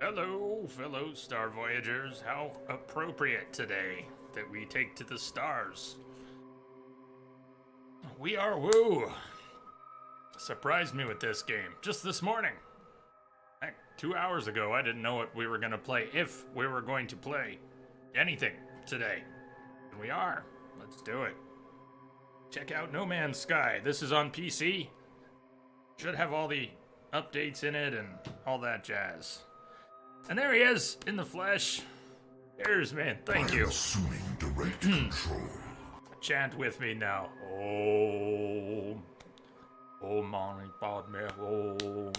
Hello, fellow Star Voyagers. How appropriate today that we take to the stars. We are Woo. Surprised me with this game just this morning. Heck, 2 hours ago, I didn't know what we were going to play, if we were going to play anything today. And we are. Let's do it. Check out No Man's Sky. This is on PC. Should have all the updates in it and all that jazz. And there he is, in the flesh. Here's man, thank you. Assuming direct control. Chant with me now. Om Mani Padme Om.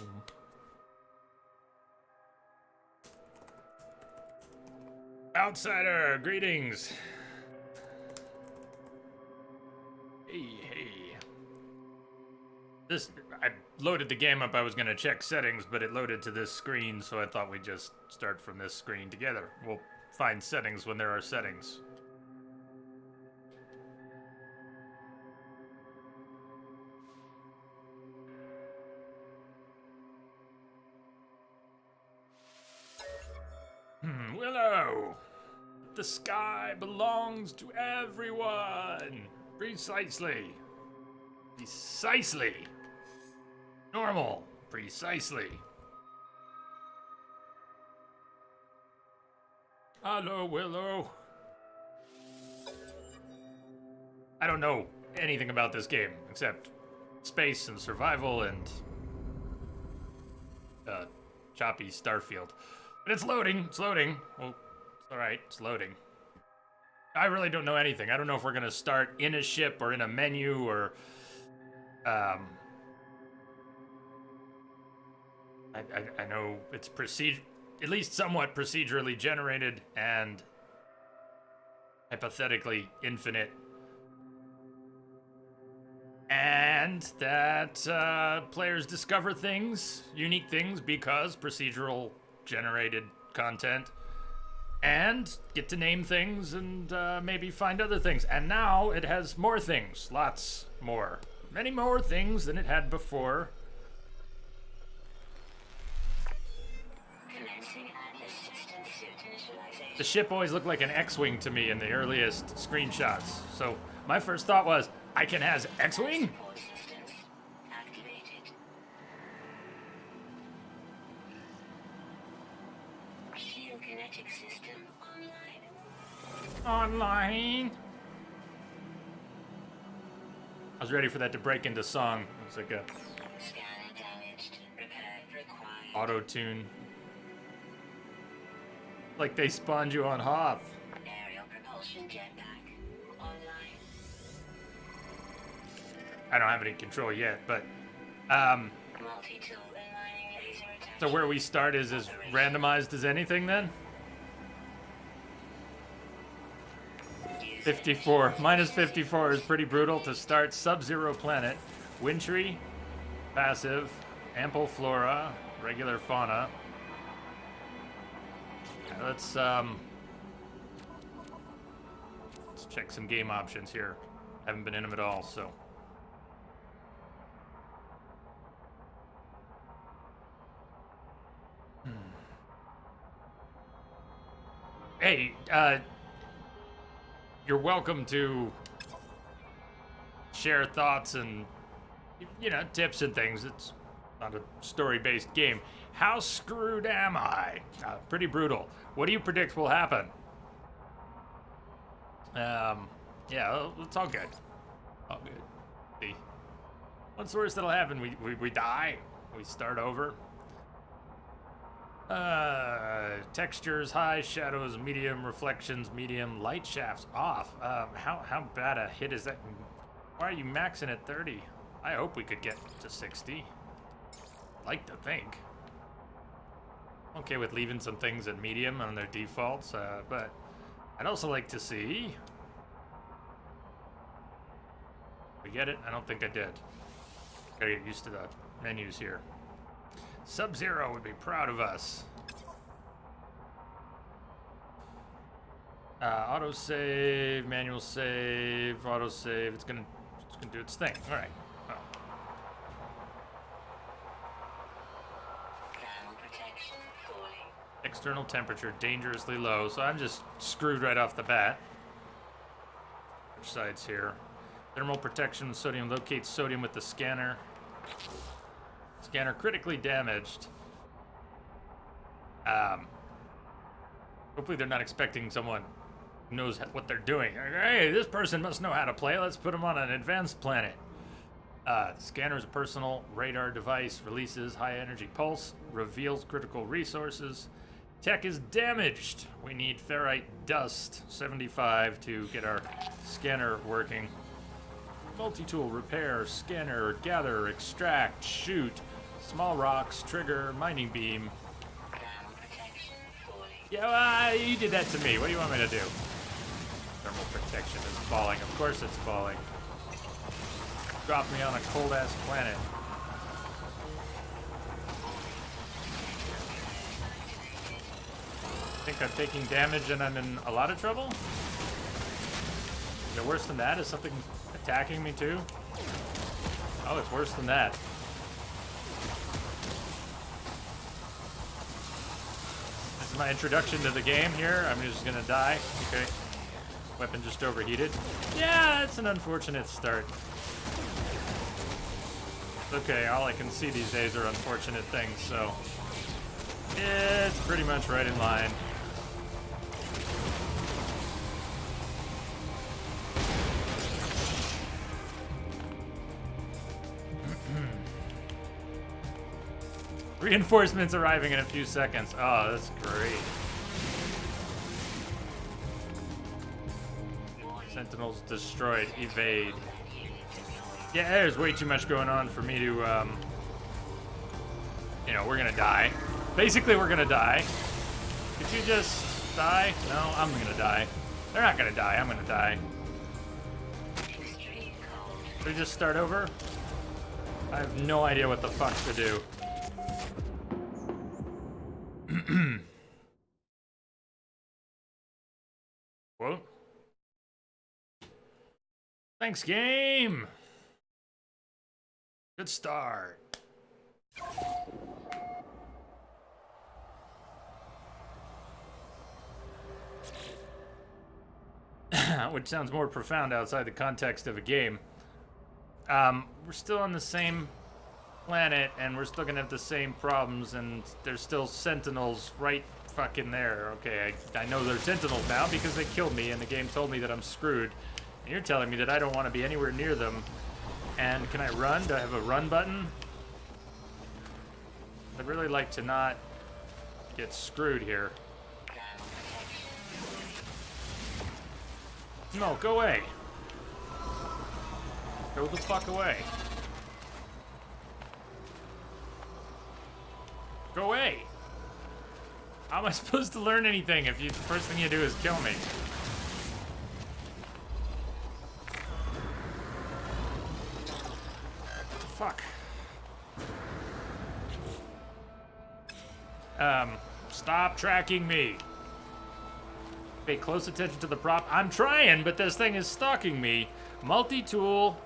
Outsider, greetings. Hey. I loaded the game up. I was gonna check settings, but it loaded to this screen, so I thought we'd just start from this screen together. We'll find settings when there are settings. Willow! The sky belongs to everyone! Precisely. Normal. Precisely. Hello, Willow. I don't know anything about this game except space and survival and choppy Starfield. But it's loading. Well, it's alright. It's loading. I really don't know anything. I don't know if we're gonna start in a ship or in a menu or I know it's at least somewhat procedurally generated and hypothetically infinite. And that players discover things, unique things, because procedural generated content, and get to name things and maybe find other things. And now it has more things, lots more. Many more things than it had before. The ship always looked like an X-Wing to me in the earliest screenshots. So my first thought was, I can has X-Wing? Shield kinetic system online. Online. I was ready for that to break into song. It was like a Scanner damaged. Repair required. auto-tune. Like they spawned you on Hoth. Aerial propulsion jetpack online. I don't have any control yet, but Multi-tool aligning laser attachment. so where we start is as randomized as anything then? 54. Minus 54 is pretty brutal to start. Sub-Zero planet. Wintry. Passive. Ample flora. Regular fauna. Let's check some game options here. Haven't been in them at all, so. Hey, you're welcome to share thoughts and, tips and things. It's not a story-based game. How screwed am I? Pretty brutal. What do you predict will happen? Yeah, it's all good. All good. See, what's the worst that'll happen? We die. We start over. Textures high, shadows medium, reflections medium, light shafts off. How bad a hit is that? Why are you maxing at 30? I hope we could get to 60. Like to think. Okay with leaving some things at medium on their defaults, but I'd also like to see. We get it? I don't think I did. Gotta get used to the menus here. Sub-Zero would be proud of us. Autosave, manual save, autosave. It's gonna do its thing. All right. Oh. Thermal protection falling. External temperature dangerously low, so I'm just screwed right off the bat. Which side's here? Thermal protection with sodium. Locates sodium with the scanner. Scanner critically damaged. Hopefully they're not expecting someone who knows what they're doing. Hey, this person must know how to play. Let's put them on an advanced planet. Scanner is a personal radar device. Releases high energy pulse. Reveals critical resources. Tech is damaged. We need ferrite dust 75 to get our scanner working. Multi-tool, repair, scanner, gather, extract, shoot, small rocks, trigger, mining beam. Thermal protection 40. Yeah, you did that to me. What do you want me to do? Thermal protection is falling. Of course it's falling. Drop me on a cold-ass planet. I think I'm taking damage and I'm in a lot of trouble? Is it worse than that? Is something attacking me too? Oh, it's worse than that. This is my introduction to the game here. I'm just gonna die. Okay. Weapon just overheated. Yeah, it's an unfortunate start. Okay, all I can see these days are unfortunate things, so it's pretty much right in line. Reinforcements arriving in a few seconds. Oh, that's great. Sentinels destroyed. Evade. Yeah, there's way too much going on for me to, you know, we're gonna die. Basically, we're gonna die. Could you just die? No, I'm gonna die. They're not gonna die. I'm gonna die. Extreme cold. Should we just start over? I have no idea what the fuck to do. Whoa. Thanks, game. Good start. Which sounds more profound outside the context of a game. We're still on the same planet, and we're still gonna have the same problems, and there's still sentinels right fucking there. Okay, I know they're sentinels now because they killed me, and the game told me that I'm screwed. And you're telling me that I don't want to be anywhere near them. And can I run? Do I have a run button? I'd really like to not get screwed here. Thermal protection. No, go away. Go the fuck away. Go away. How am I supposed to learn anything if the first thing you do is kill me? What the fuck? Stop tracking me. Pay close attention to the prop. I'm trying, but this thing is stalking me. Multi-tool.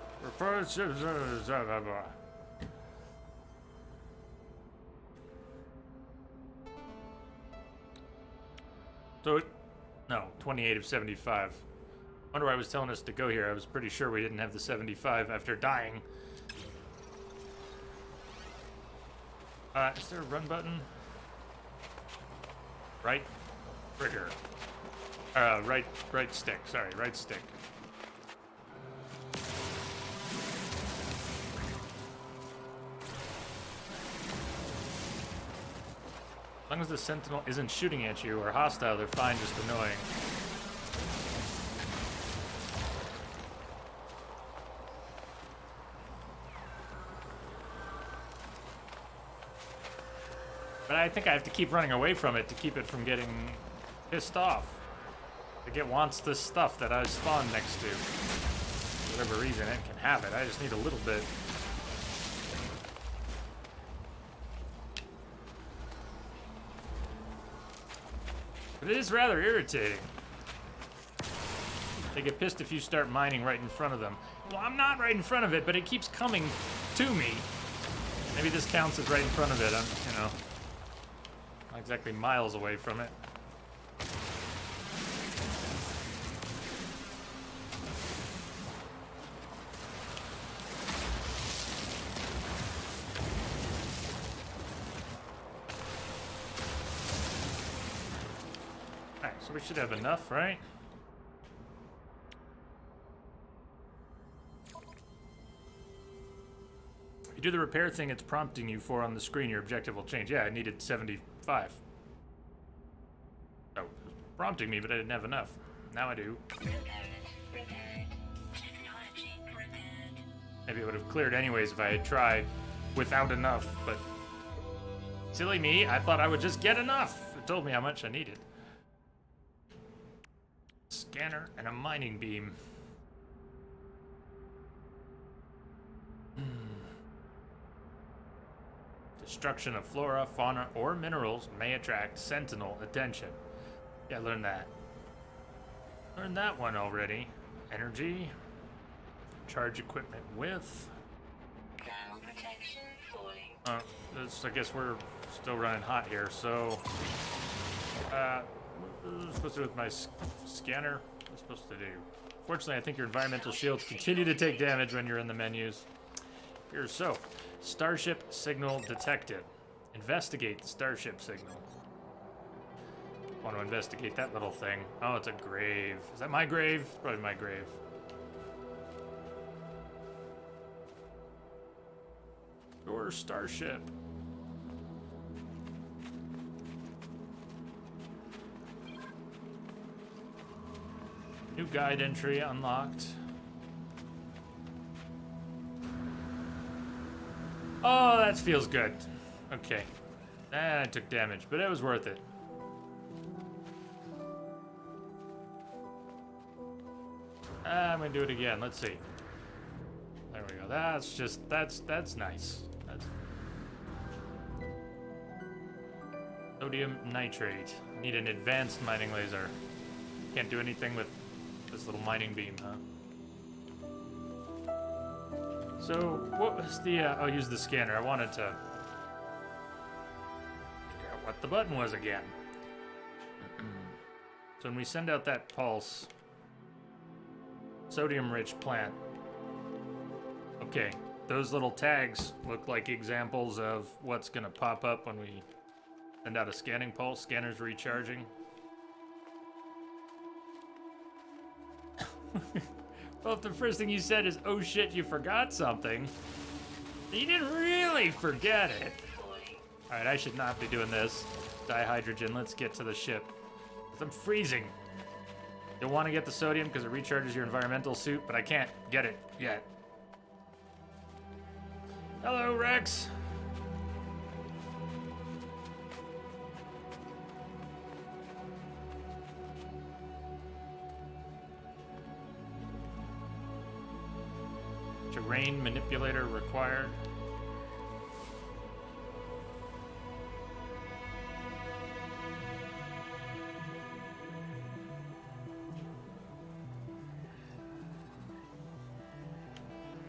So, no, 28 of 75. Wonder why I was telling us to go here. I was pretty sure we didn't have the 75 after dying. Is there a run button? Right trigger. Right stick. Sorry, right stick. As long as the sentinel isn't shooting at you or hostile, they're fine, just annoying. But I think I have to keep running away from it to keep it from getting pissed off. Like it wants this stuff that I spawned next to. For whatever reason, it can have it. I just need a little bit. But it is rather irritating. They get pissed if you start mining right in front of them. Well, I'm not right in front of it, but it keeps coming to me. Maybe this counts as right in front of it. You know, Not exactly miles away from it. Alright, so we should have enough, right? You do the repair thing it's prompting you for on the screen, your objective will change. Yeah, I needed 75. Oh, it was prompting me, but I didn't have enough. Now I do. Repaired. Technology repaired. Maybe it would have cleared anyways if I had tried without enough, but silly me, I thought I would just get enough. It told me how much I needed. Scanner and a mining beam. Destruction of flora, fauna, or minerals may attract sentinel attention. Yeah, I learned that. Learned that one already. Energy. Charge equipment with. Thermal protection fully. I guess we're still running hot here, so. What am I supposed to do with my scanner? What am I supposed to do? Fortunately, I think your environmental shields continue to take damage when you're in the menus. Here, so. Starship signal detected. Investigate the starship signal. Want to investigate that little thing. Oh, it's a grave. Is that my grave? It's probably my grave. Your starship. New guide entry unlocked. Oh, that feels good. Okay. I took damage, but it was worth it. I'm gonna do it again. Let's see. There we go. That's nice. That's sodium nitrate. Need an advanced mining laser. Can't do anything with this little mining beam, huh? So, what was the, I'll use the scanner. I wanted to figure out what the button was again. So when we send out that pulse, sodium-rich plant. Okay, those little tags look like examples of what's gonna pop up when we send out a scanning pulse. Scanner's recharging. Well, if the first thing you said is, oh shit, you forgot something, you didn't really forget it. Alright, I should not be doing this. Dihydrogen, let's get to the ship. 'Cause I'm freezing. You'll want to get the sodium because it recharges your environmental suit, but I can't get it yet. Hello, Rex. Terrain manipulator required.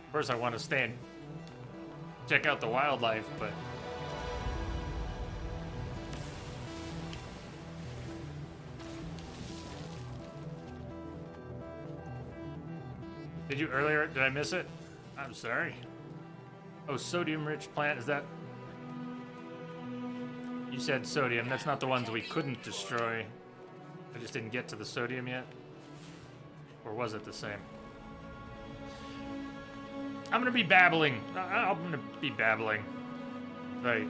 Of course, I want to stay and check out the wildlife, but did you earlier? Did I miss it? I'm sorry. Oh, sodium-rich plant, is that? You said sodium, that's not the ones we couldn't destroy. I just didn't get to the sodium yet. Or was it the same? I'm gonna be babbling. I'm gonna be babbling. Right.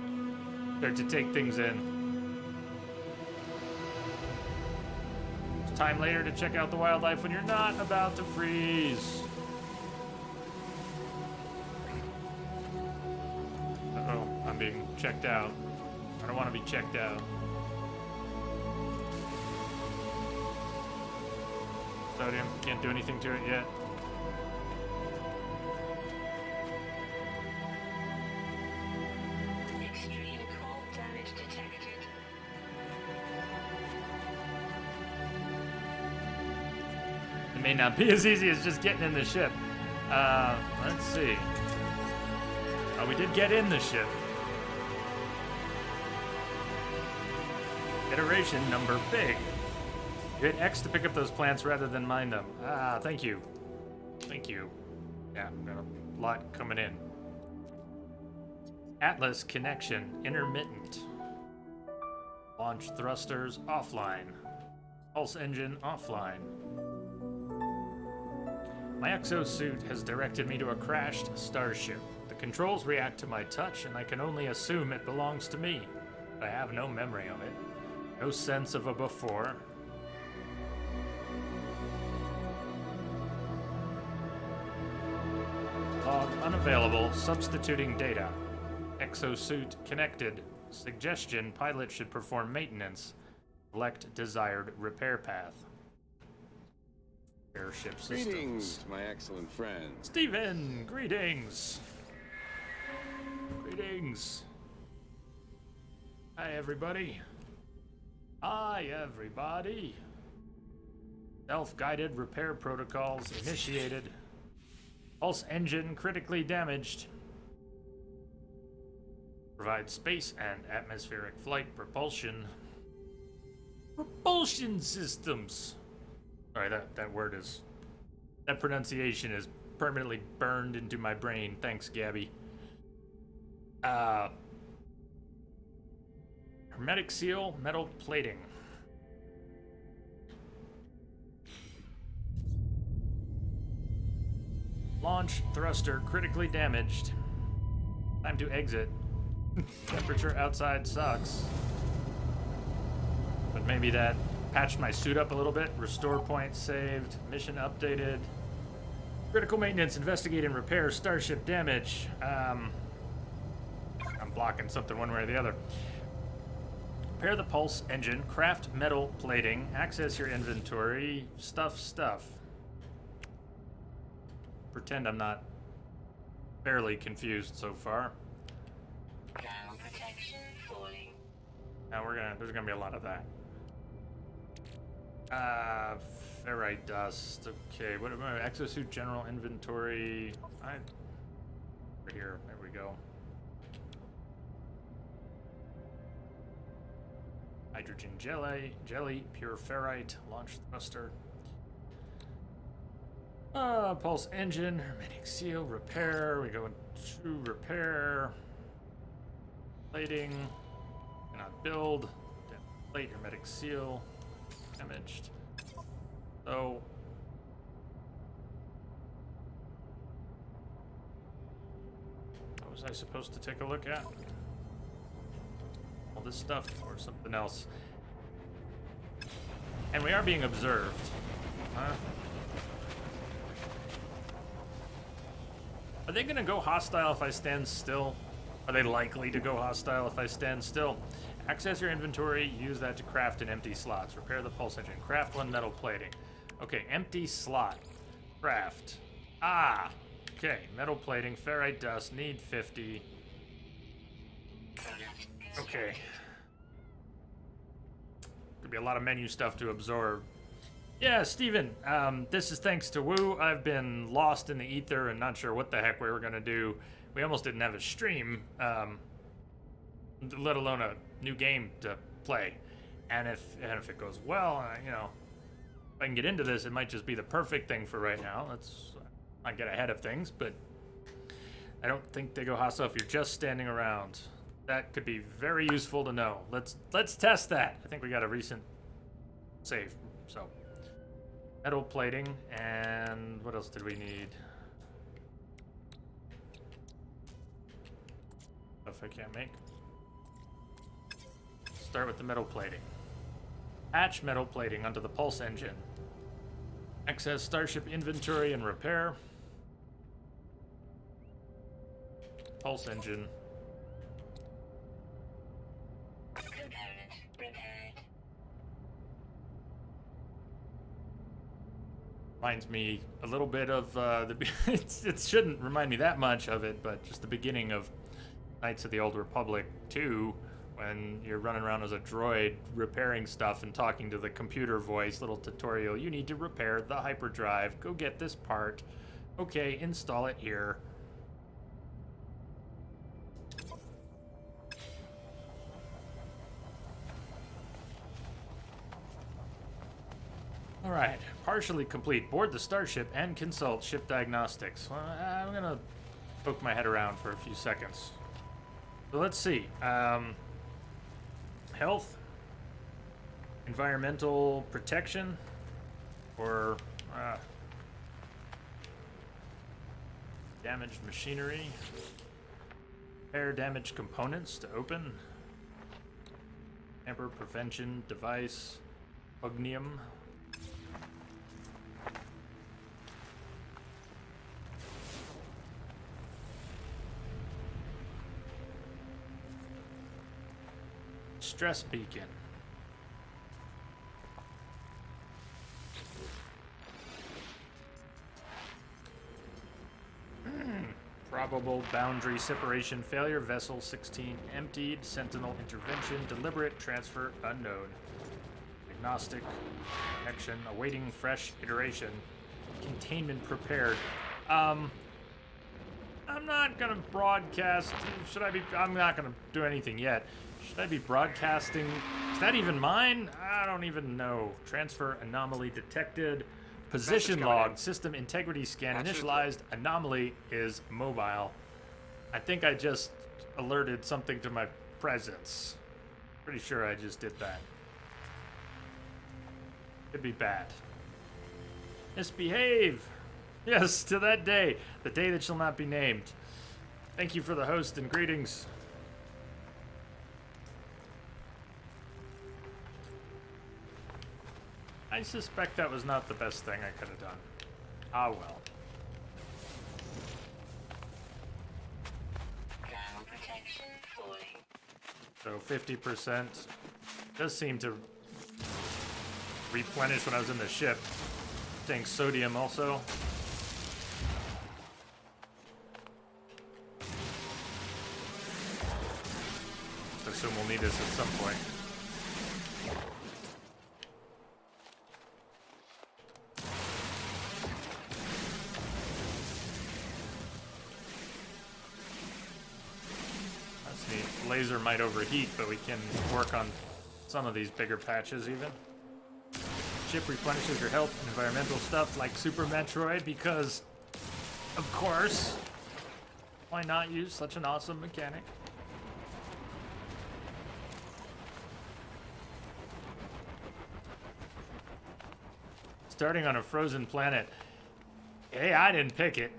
There to take things in. It's time later to check out the wildlife when you're not about to freeze. I'm being checked out. I don't want to be checked out. Sodium, can't do anything to it yet. Extreme cold damage detected. It may not be as easy as just getting in the ship. Let's see. Oh, we did get in the ship. Iteration number big. You hit X to pick up those plants rather than mine them. Ah, thank you. Thank you. Yeah, I've got a lot coming in. Atlas connection intermittent. Launch thrusters offline. Pulse engine offline. My exosuit has directed me to a crashed starship. The controls react to my touch, and I can only assume it belongs to me. I have no memory of it. No sense of a before. Log unavailable. Substituting data. Exosuit connected. Suggestion: pilot should perform maintenance. Select desired repair path. Airship systems. Greetings, my excellent friend. Steven, greetings. Greetings. Hi, everybody. Hi, everybody. Self-guided repair protocols initiated. Pulse engine critically damaged. Provide space and atmospheric flight propulsion. Propulsion systems. Sorry, that word is... that pronunciation is permanently burned into my brain. Thanks, Gabby. Hermetic seal, metal plating. Launch thruster critically damaged. Time to exit. Temperature outside sucks. But maybe that patched my suit up a little bit. Restore point saved. Mission updated. Critical maintenance, investigate and repair starship damage. I'm blocking something one way or the other. Repair the pulse engine. Craft metal plating. Access your inventory. Stuff. Pretend I'm not fairly confused so far. Ground protection falling. Now there's gonna be a lot of that. Ferrite dust. Okay, what about exosuit general inventory? Over here. There we go. Hydrogen jelly, pure ferrite, launch thruster. Pulse engine, hermetic seal, repair. We go into repair. Plating. Cannot build. Plate, hermetic seal. Damaged. So. What was I supposed to take a look at? All this stuff or something else? And we are being observed. Huh? Are they gonna go hostile if I stand still? Are they likely to go hostile if I stand still? Access your inventory, use that to craft an empty slots. Repair the pulse engine. Craft one metal plating. Okay, empty slot. Craft. Ah! Okay, metal plating, ferrite dust, need 50. Okay. Could be a lot of menu stuff to absorb. Yeah, Steven, this is thanks to Woo. I've been lost in the ether and not sure what the heck we were gonna do. We almost didn't have a stream, let alone a new game to play. And if it goes well, you know, if I can get into this, it might just be the perfect thing for right now. Let's not get ahead of things, but I don't think they go hostile if you're just standing around. That could be very useful to know. Let's test that. I think we got a recent save, so. Metal plating, and what else did we need? Stuff I can't make. Start with the metal plating. Patch metal plating onto the pulse engine. Access starship inventory and repair. Pulse engine. Component repaired. Reminds me a little bit of it shouldn't remind me that much of it, but just the beginning of Knights of the Old Republic 2, when you're running around as a droid repairing stuff and talking to the computer voice, little tutorial. You need to repair the hyperdrive. Go get this part. Okay, install it here. All right, partially complete. Board the starship and consult ship diagnostics. Well, I'm gonna poke my head around for a few seconds. So let's see. Health, environmental protection, or damaged machinery. Repair damaged components to open. Tamper prevention device. Ognium. Stress beacon. Probable boundary separation failure. Vessel 16 emptied. Sentinel intervention. Deliberate transfer unknown. Agnostic action. Awaiting fresh iteration. Containment prepared. I'm not gonna broadcast. Should I be? I'm not gonna do anything yet. Should I be broadcasting? Is that even mine? I don't even know. Transfer anomaly detected. Position log. System integrity scan. Initialized anomaly is mobile. I think I just alerted something to my presence. Pretty sure I just did that. Could be bad. Misbehave. Yes, to that day. The day that shall not be named. Thank you for the host and greetings. I suspect that was not the best thing I could have done. Ah, well. Thermal protection falling. So 50% does seem to replenish when I was in the ship. Saying sodium also. I assume we'll need this at some point. That's neat. Laser might overheat, but we can work on some of these bigger patches even. Ship replenishes your health and environmental stuff like Super Metroid because, of course, why not use such an awesome mechanic? Starting on a frozen planet. Hey, I didn't pick it.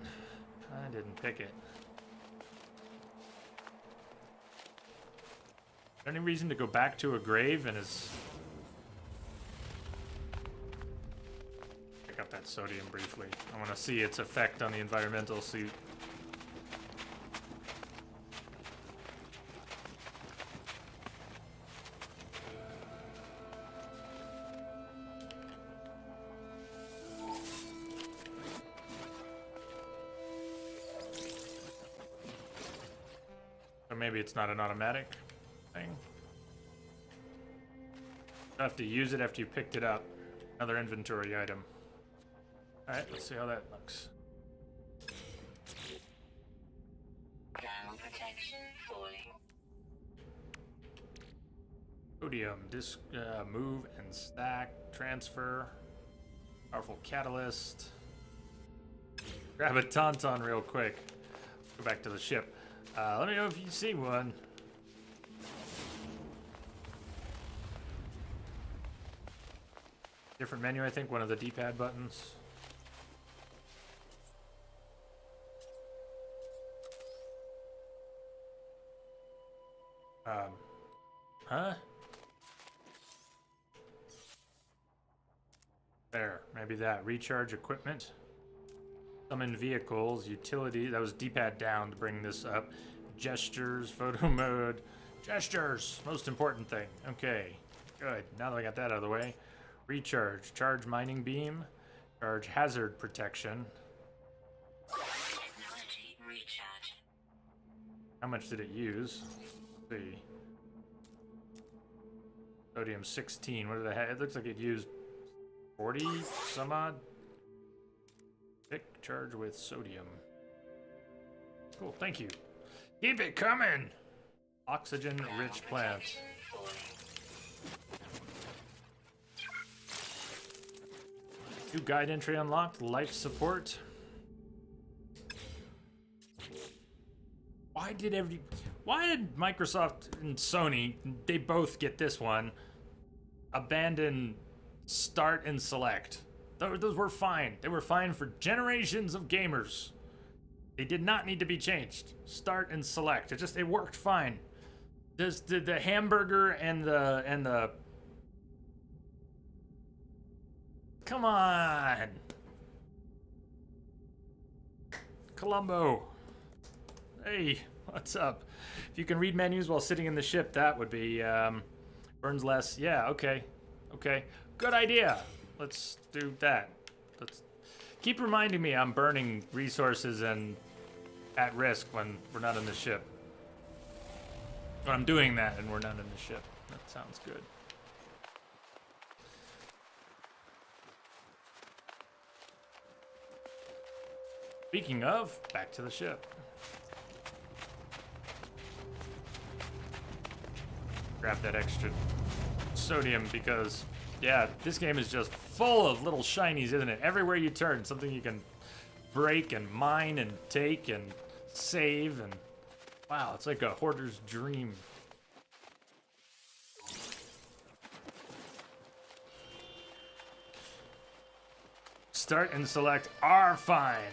I didn't pick it. Any reason to go back to a grave and is... Pick up that sodium briefly. I want to see its effect on the environmental suit. So maybe it's not an automatic thing. You have to use it after you picked it up. Another inventory item. Alright, let's see how that looks. Thermal protection falling. Sodium, disc, move and stack, transfer, powerful catalyst. Grab a tauntaun real quick. Go back to the ship. Let me know if you see one. Different menu, I think, one of the D-pad buttons. Huh? There, maybe that. Recharge equipment. Summon vehicles, utility. That was D-pad down to bring this up. Gestures, photo mode. Gestures, most important thing. Okay, good. Now that I got that out of the way. Recharge, charge mining beam, charge hazard protection. Technology recharge. How much did it use? Let's see. Sodium 16. What did I have? It looks like it used 40 some odd. Pick charge with sodium. Cool, thank you. Keep it coming! Oxygen rich plant. Protection falling. New guide entry unlocked. Life support. Why did Microsoft and Sony, they both get this one, abandon start and select? Those were fine. They were fine for generations of gamers. They did not need to be changed. Start and select. It worked fine. The hamburger and the come on, Columbo. Hey, what's up? If you can read menus while sitting in the ship, that would be burns less. Yeah, okay, good idea. Let's do that. Let's keep reminding me I'm burning resources and at risk when we're not in the ship. Or I'm doing that and we're not in the ship. That sounds good. Speaking of, back to the ship. Grab that extra sodium because, yeah, this game is just full of little shinies, isn't it? Everywhere you turn, something you can break and mine and take and save, and wow, it's like a hoarder's dream. Start and select are fine.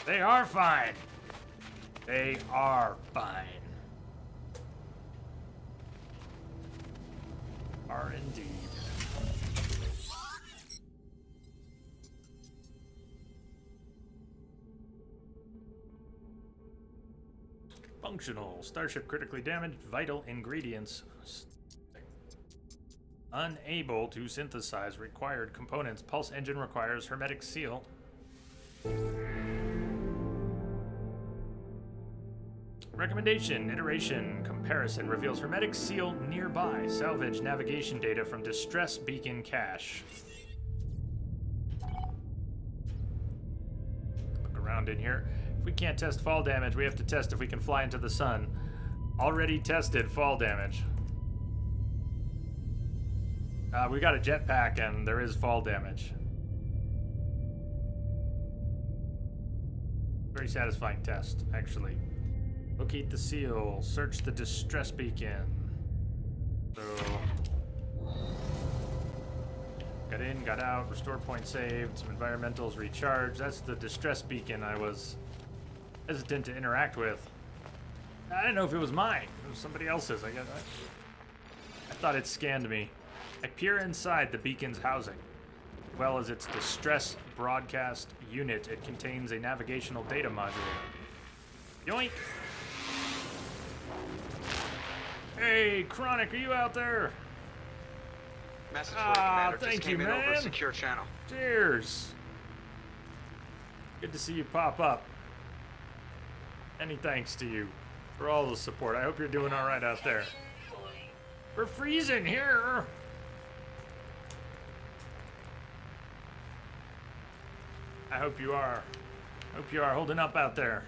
They are fine. They are fine. Are indeed. Functional. Starship critically damaged. Vital ingredients. Unable to synthesize required components. Pulse engine requires hermetic seal. Recommendation, iteration, comparison reveals hermetic seal nearby. Salvage navigation data from distress beacon cache. Look around in here. If we can't test fall damage, we have to test if we can fly into the sun. Already tested fall damage. We got a jetpack and there is fall damage. Very satisfying test, actually. Locate the seal. Search the distress beacon. So, got in, got out, restore point saved, some environmentals recharged. That's the distress beacon I was hesitant to interact with. I didn't know if it was mine. It was somebody else's. I thought it scanned me. I peer inside the beacon's housing. As well as its distress broadcast unit, it contains a navigational data module. Yoink! Hey, Chronic, are you out there? Message for you, Commander. Thank Just came you, in over man. a secure channel. Cheers. Good to see you pop up. Any thanks to you for all the support. I hope you're doing all right out there. Falling. We're freezing here. I hope you are. Hope you are holding up out there.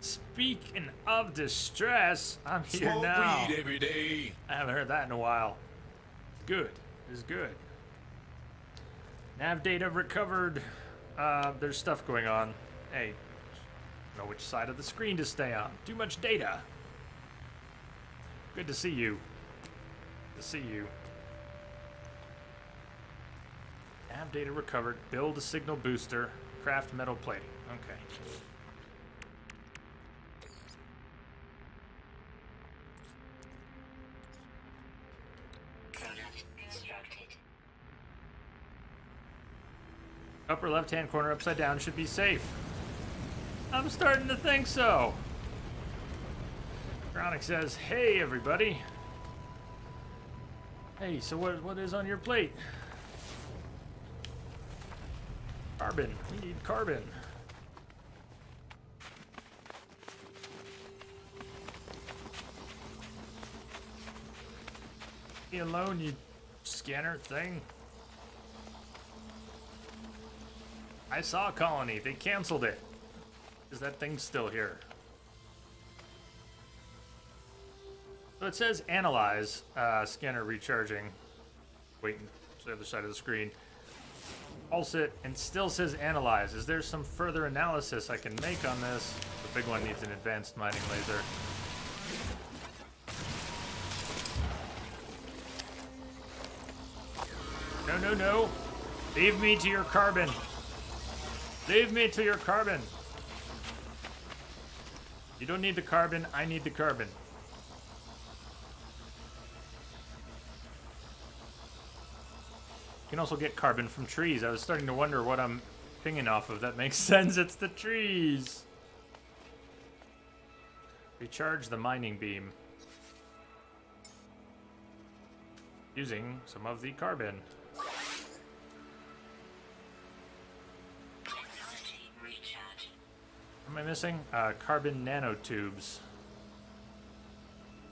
Speaking of distress, I'm here Smoke now. weed every day. I haven't heard that in a while. Good. It's good. Nav data recovered. There's stuff going on. Hey, know which side of the screen to stay on. Too much data. Good to see you. Good to see you. Nav data recovered. Build a signal booster. Craft metal plating. Okay. Product constructed. Upper left-hand corner upside down should be safe. I'm starting to think so. Chronic says, hey everybody. Hey, so what is on your plate? Carbon. We need carbon. Leave me alone, you scanner thing. I saw a colony. They canceled it. Is that thing still here? So it says analyze, scanner recharging. Waiting the other side of the screen. Pulse it, and still says analyze. Is there some further analysis I can make on this? The big one needs an advanced mining laser. No, no, no. Leave me to your carbon. Leave me to your carbon. You don't need the carbon, I need the carbon. You can also get carbon from trees. I was starting to wonder what I'm pinging off of. That makes sense, it's the trees. Recharge the mining beam. Using some of the carbon. Technology recharge. What am I missing? Carbon nanotubes.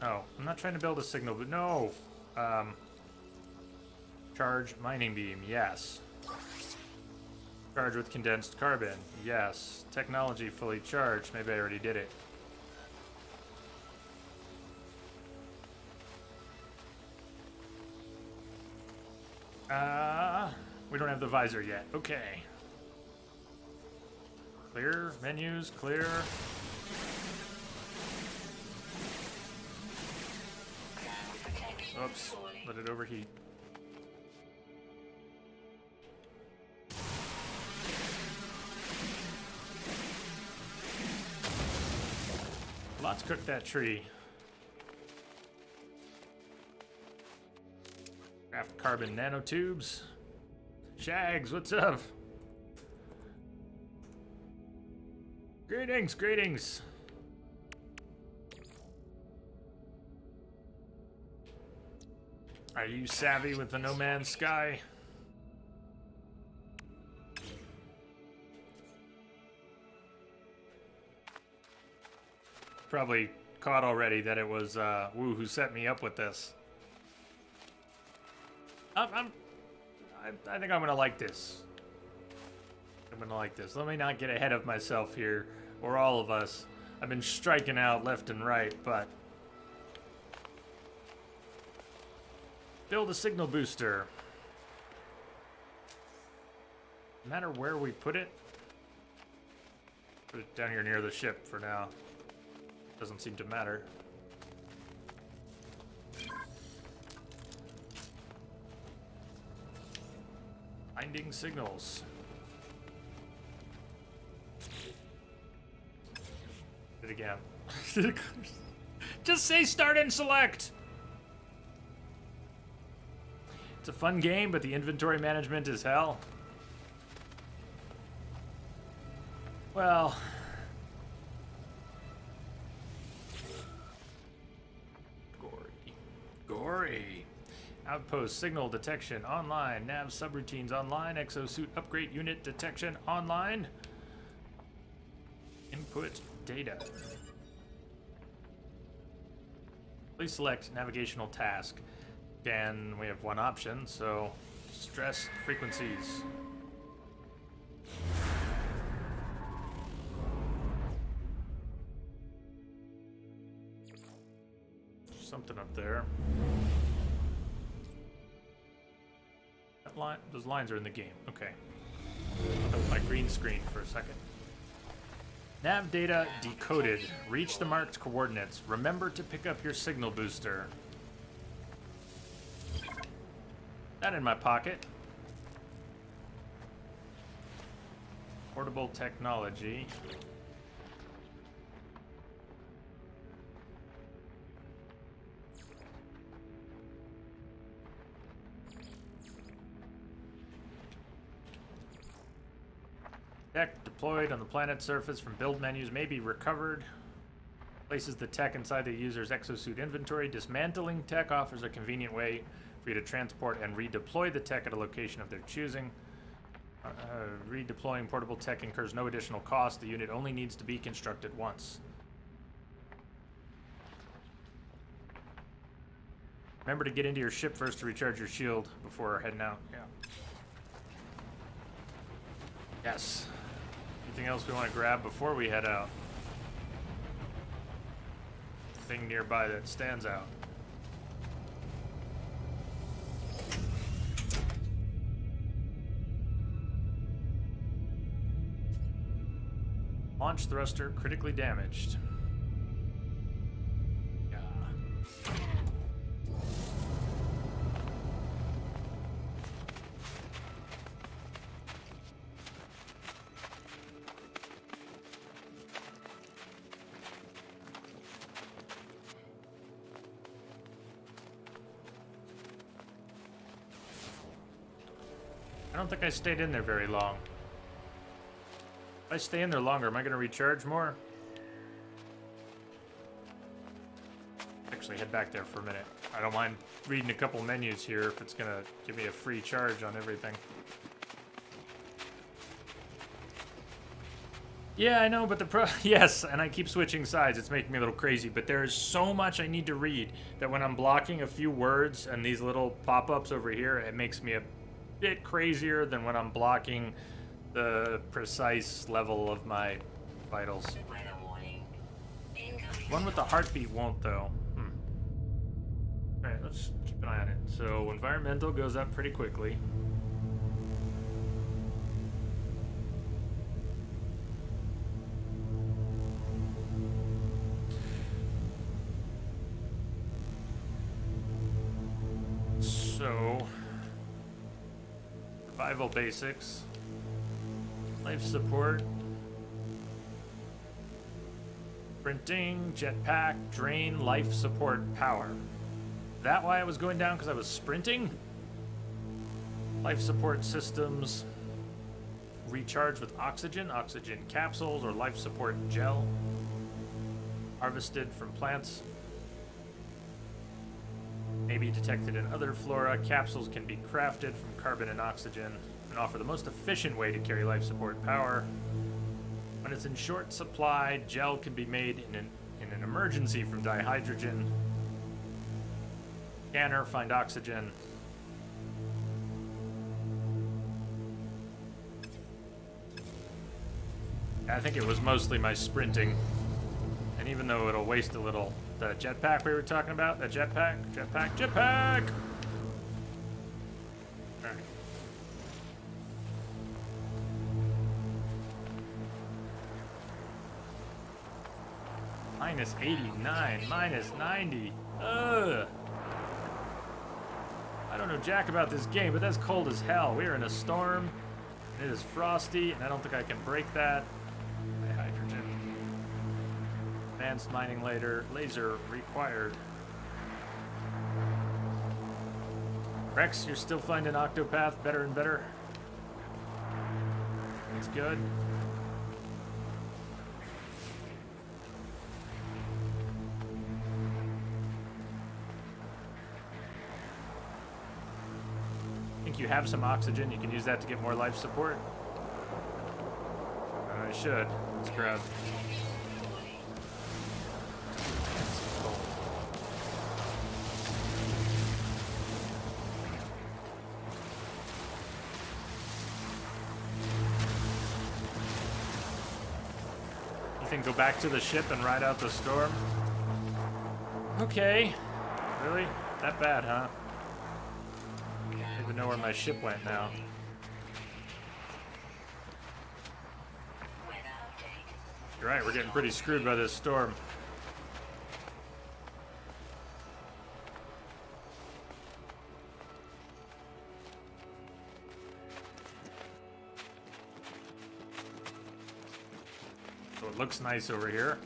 Oh, I'm not trying to build a signal, but no. Charge mining beam, yes. Charge with condensed carbon, yes. Technology fully charged, maybe I already did it. We don't have the visor yet, okay. Clear, menus, clear. Ground protection Oops, falling. let it overheat. Let's cook that tree. Craft carbon nanotubes. Shags, what's up? Greetings, greetings. Are you savvy with the No Man's Sky? Probably caught already that it was Wu who set me up with this. I think I'm gonna like this. I'm gonna like this. Let me not get ahead of myself here, or all of us. I've been striking out left and right, but build a signal booster. No matter where we put it down here near the ship for now. Doesn't seem to matter. Finding signals. Did it again. Just say start and select. It's a fun game, but the inventory management is hell. Well, gory. Outpost signal detection online. Nav subroutines online. Exosuit upgrade unit detection online. Input data. Please select navigational task. Again, we have one option, so stress frequencies. Something up there. That line, those lines are in the game. Okay. That was my green screen for a second. Nav data decoded. Reach the marked coordinates. Remember to pick up your signal booster. That in my pocket. Portable technology. Tech deployed on the planet's surface from build menus may be recovered. Places the tech inside the user's exosuit inventory. Dismantling tech offers a convenient way for you to transport and redeploy the tech at a location of their choosing. Redeploying portable tech incurs no additional cost. The unit only needs to be constructed once. Remember to get into your ship first to recharge your shield before heading out. Yeah. Yes. Anything else we want to grab before we head out? Thing nearby that stands out. Launch thruster critically damaged. Yeah. I don't think I stayed in there very long. If I stay in there longer, am I going to recharge more? Actually, head back there for a minute. I don't mind reading a couple menus here if it's going to give me a free charge on everything. Yeah, I know, but yes, and I keep switching sides. It's making me a little crazy, but there is so much I need to read that when I'm blocking a few words and these little pop-ups over here, it makes me a bit crazier than when I'm blocking the precise level of my vitals. Weather warning. Incoming. One with the heartbeat won't, though. Alright, let's keep an eye on it. So, environmental goes up pretty quickly. So, survival basics, life support, sprinting, jetpack, drain, life support, power. Is that why I was going down? Because I was sprinting? Life support systems, recharge with oxygen, oxygen capsules, or life support gel, harvested from plants. May be detected in other flora. Capsules can be crafted from carbon and oxygen and offer the most efficient way to carry life support power. When it's in short supply, gel can be made in an emergency from dihydrogen. Scanner, find oxygen. I think it was mostly my sprinting. And even though it'll waste a little, the jetpack we were talking about, the jetpack. Alright. Minus 89, minus 90. Ugh. I don't know jack about this game, but that's cold as hell. We are in a storm. It is frosty, and I don't think I can break that. Hydrogen. Advanced mining later. Laser required. Rex, you're still finding Octopath better and better. It's good. Think you have some oxygen? You can use that to get more life support. I should. Let's grab. You think go back to the ship and ride out the storm? Okay. Really? That bad, huh? I don't even know where my ship went now. Weather update. You're right, we're getting pretty screwed by this storm. So it looks nice over here.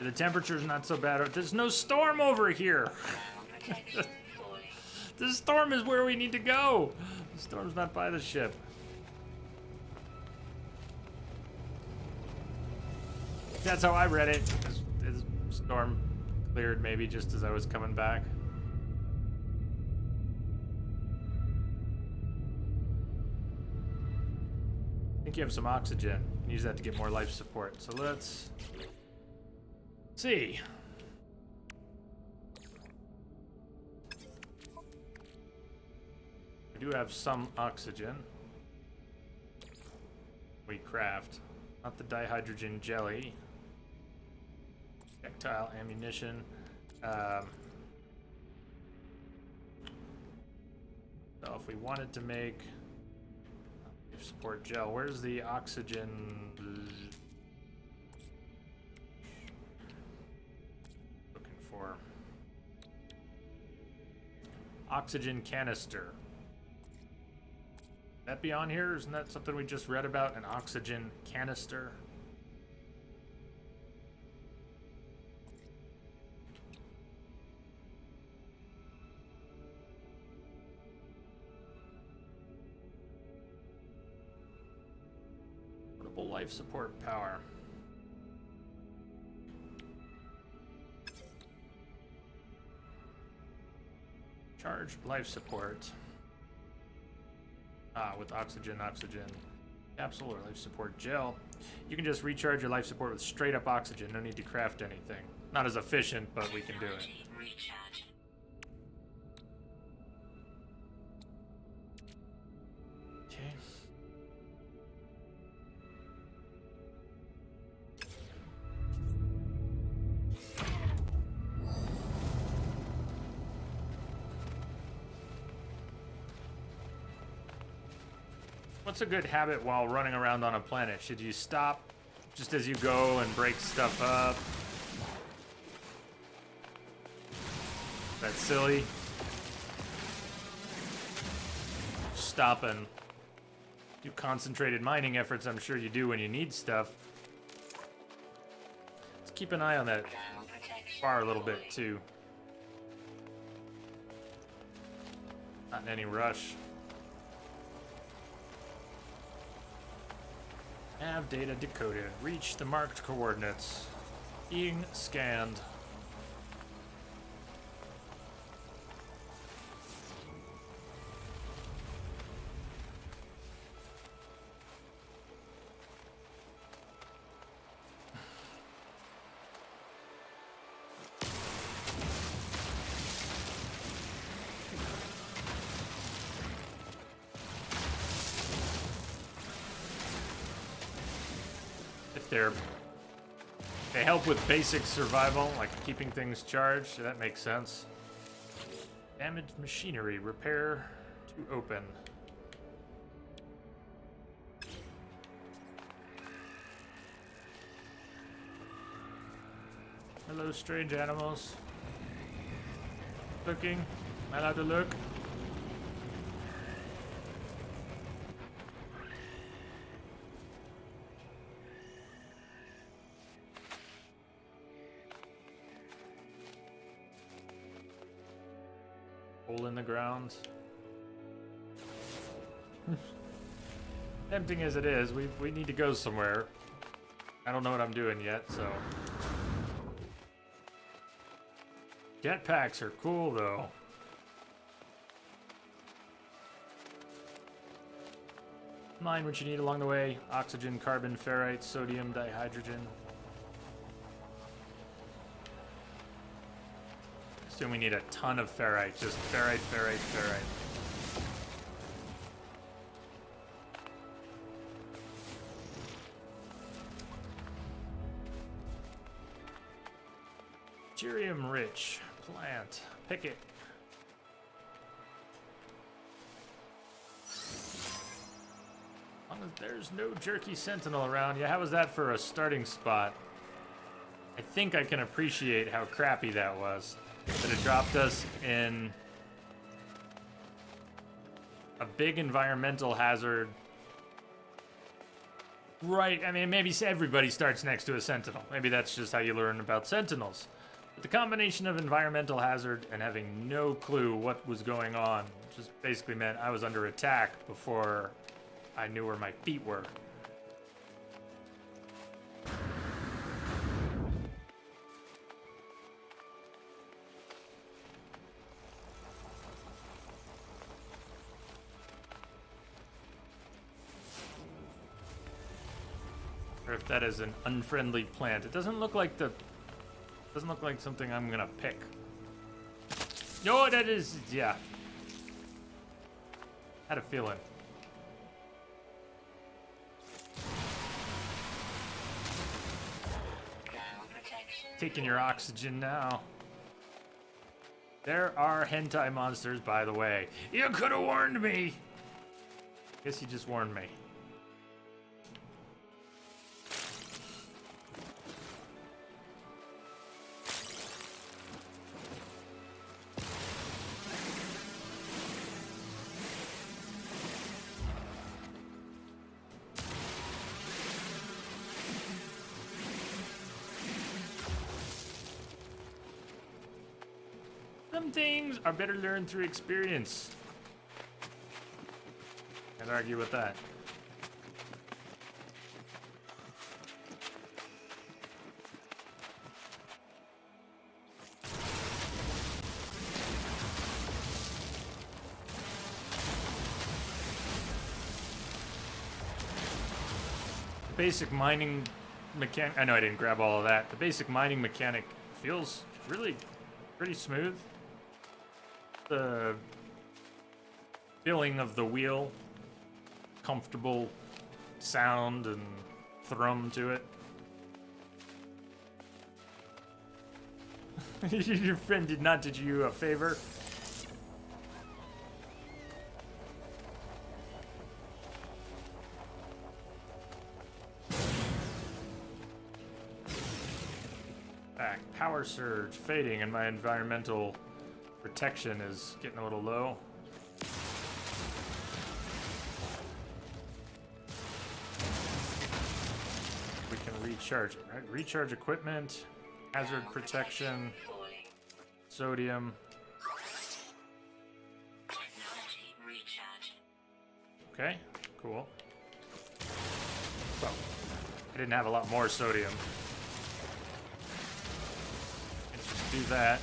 The temperature's not so bad. There's no storm over here. Ground protection falling. The storm is where we need to go. The storm's not by the ship. That's how I read it. This storm cleared maybe just as I was coming back. I think you have some oxygen. You can use that to get more life support. So let's see. We do have some oxygen. We craft. Not the dihydrogen jelly. Projectile ammunition. So if we wanted to make life support gel, where's the oxygen? for? Oxygen canister. That be on here? Isn't that something we just read about? An oxygen canister? Portable life support power. Charged life support. With oxygen capsule or life support gel. You can just recharge your life support with straight up oxygen. No need to craft anything. Not as efficient, but we can do it. Technology recharge. Okay. What's a good habit while running around on a planet? Should you stop just as you go and break stuff up? That's silly. Stop and do concentrated mining efforts. I'm sure you do when you need stuff. Let's keep an eye on that Thermal protection. bar a little bit too. Not in any rush. Nav data decoded. Reach the marked coordinates. Being scanned. They help with basic survival, like keeping things charged. That makes sense. Damaged machinery. Repair to open. Hello, strange animals. Looking. Am I allowed to look? Hole in the ground. Tempting as it is, we need to go somewhere. I don't know what I'm doing yet, so. Jetpacks are cool though. Mine what you need along the way. Oxygen, carbon, ferrite, sodium, dihydrogen. Assume we need a ton of ferrite. Just ferrite, ferrite, ferrite. Deuterium rich plant. Pick it. As long as there's no jerky sentinel around. Yeah, how was that for a starting spot? I think I can appreciate how crappy that was. That it dropped us in a big environmental hazard. Right, I mean, maybe everybody starts next to a sentinel. Maybe that's just how you learn about sentinels. But the combination of environmental hazard and having no clue what was going on just basically meant I was under attack before I knew where my feet were. Or if that is an unfriendly plant. It doesn't look like something I'm gonna pick. No, that is, yeah. Had a feeling. Thermal protection. Taking your oxygen now. There are hentai monsters, by the way. You could have warned me. Guess you just warned me. Some things are better learned through experience. Can't argue with that. Basic mining mechanic. I know I didn't grab all of that. The basic mining mechanic feels really pretty smooth. The feeling of the wheel, comfortable sound and thrum to it. Your friend did not do you a favor. Power surge fading, and my environmental protection is getting a little low. We can recharge it, right? Recharge equipment, hazard protection, Falling. sodium. Technology recharge. Okay, cool. Well, I didn't have a lot more sodium. Let's just do that.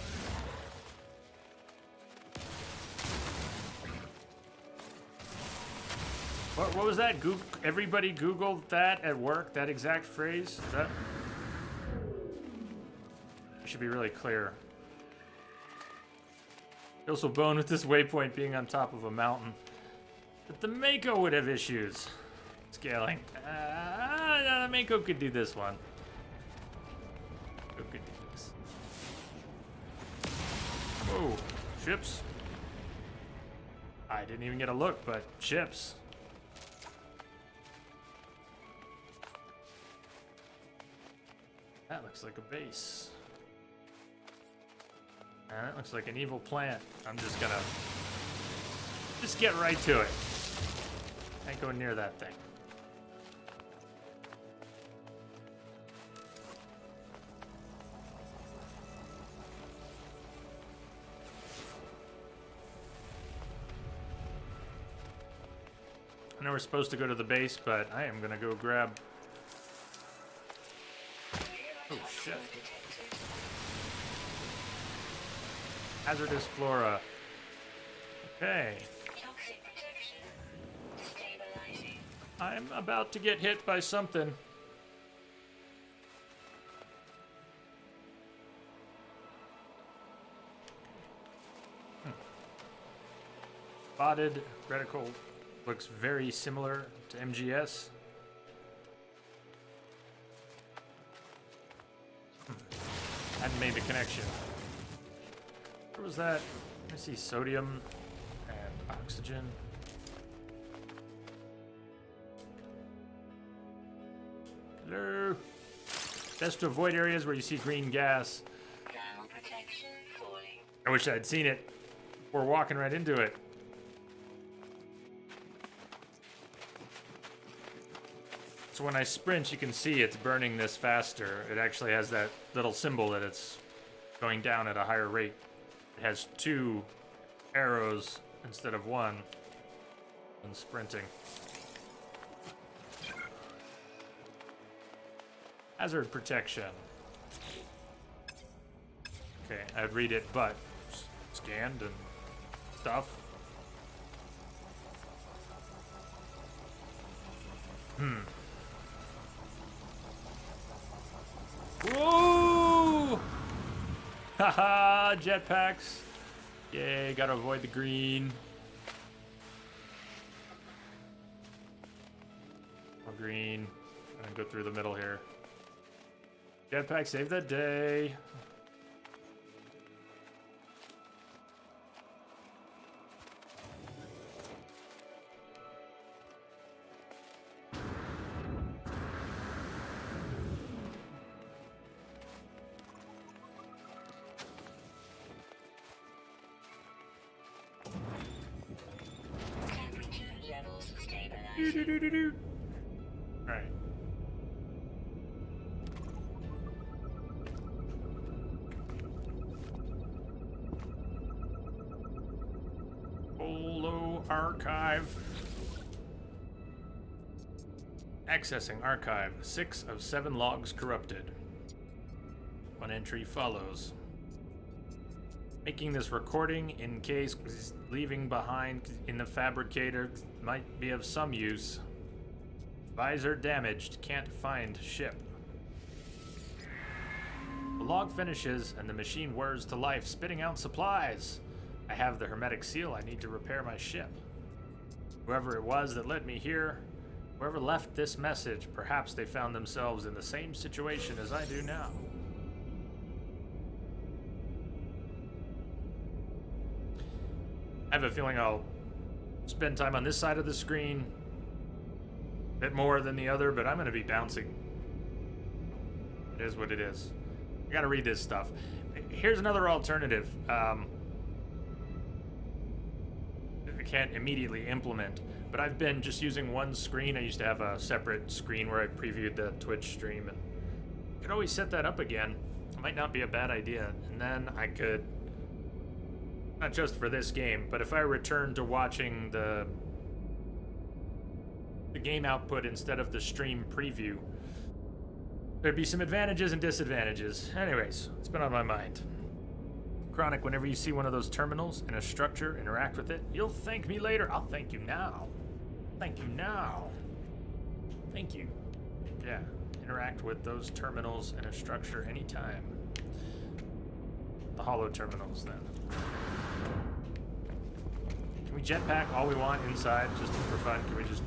What was that? Everybody Googled that at work? That exact phrase? Is that? It should be really clear. Feels so bone with this waypoint being on top of a mountain. But the Mako would have issues scaling. The Mako could do this one. Mako could do this. Whoa, ships. I didn't even get a look, but ships. That looks like a base. And that looks like an evil plant. I'm just gonna get right to it. Can't go near that thing. I know we're supposed to go to the base, but I am gonna go grab. Oh shit. Hazardous flora. Okay. Toxic protection. Stabilizing. I'm about to get hit by something. Spotted reticle looks very similar to MGS. Hadn't made the connection. Where was that? I see sodium and oxygen. Hello. Best to avoid areas where you see green gas. Thermal protection falling. I wish I'd seen it. We're walking right into it. So when I sprint, you can see it's burning this faster. It actually has that little symbol that it's going down at a higher rate. It has 2 arrows instead of 1 when sprinting. Hazard protection. Okay, I'd read it, but scanned and stuff. Whoa! Haha, jetpacks. Yay, gotta avoid the green. More green. I'm gonna go through the middle here. Jetpack, save the day. Temperature levels stabilizing. Doo-doo-doo-doo-doo. All right. archive. Accessing archive. 6 of 7 logs corrupted. 1 entry follows. Making this recording in case leaving behind in the fabricator might be of some use. Visor damaged. Can't find ship. The log finishes and the machine whirs to life, spitting out supplies. I have the hermetic seal. I need to repair my ship. Whoever it was that led me here, whoever left this message, perhaps they found themselves in the same situation as I do now. I have a feeling I'll spend time on this side of the screen a bit more than the other, but I'm going to be bouncing. It is what it is. I got to read this stuff. Here's another alternative. I can't immediately implement, but I've been just using one screen. I used to have a separate screen where I previewed the Twitch stream, and I could always set that up again. It might not be a bad idea, and then I could, not just for this game, but if I return to watching the game output instead of the stream preview, there'd be some advantages and disadvantages. Anyways, it's been on my mind. Chronic, whenever you see one of those terminals in a structure, interact with it. You'll thank me later. I'll thank you now. Thank you now. Thank you. Yeah, interact with those terminals in a structure anytime. The hollow terminals, then. Can we jetpack all we want inside, just for fun? Can we just...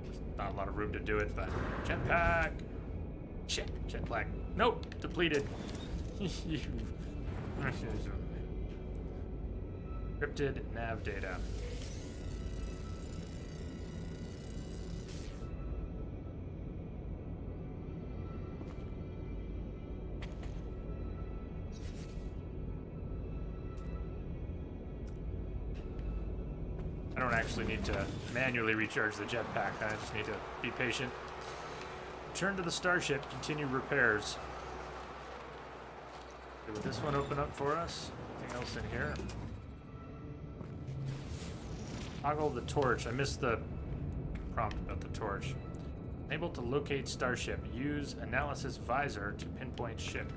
There's not a lot of room to do it, but... Jetpack! Shit, jetpack. Nope, depleted. You... Encrypted nav data. I don't actually need to manually recharge the jetpack. I just need to be patient. Return to the starship, continue repairs. Will this one open up for us? Anything else in here? Toggle the torch. I missed the prompt about the torch. Able to locate starship. Use analysis visor to pinpoint ship.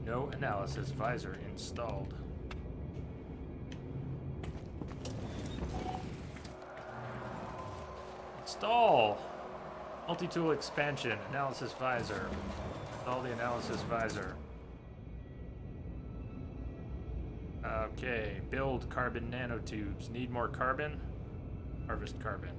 No analysis visor installed. Install! Multi-tool expansion. Analysis visor. Install the analysis visor. Okay, build carbon nanotubes. Need more carbon? Harvest carbon.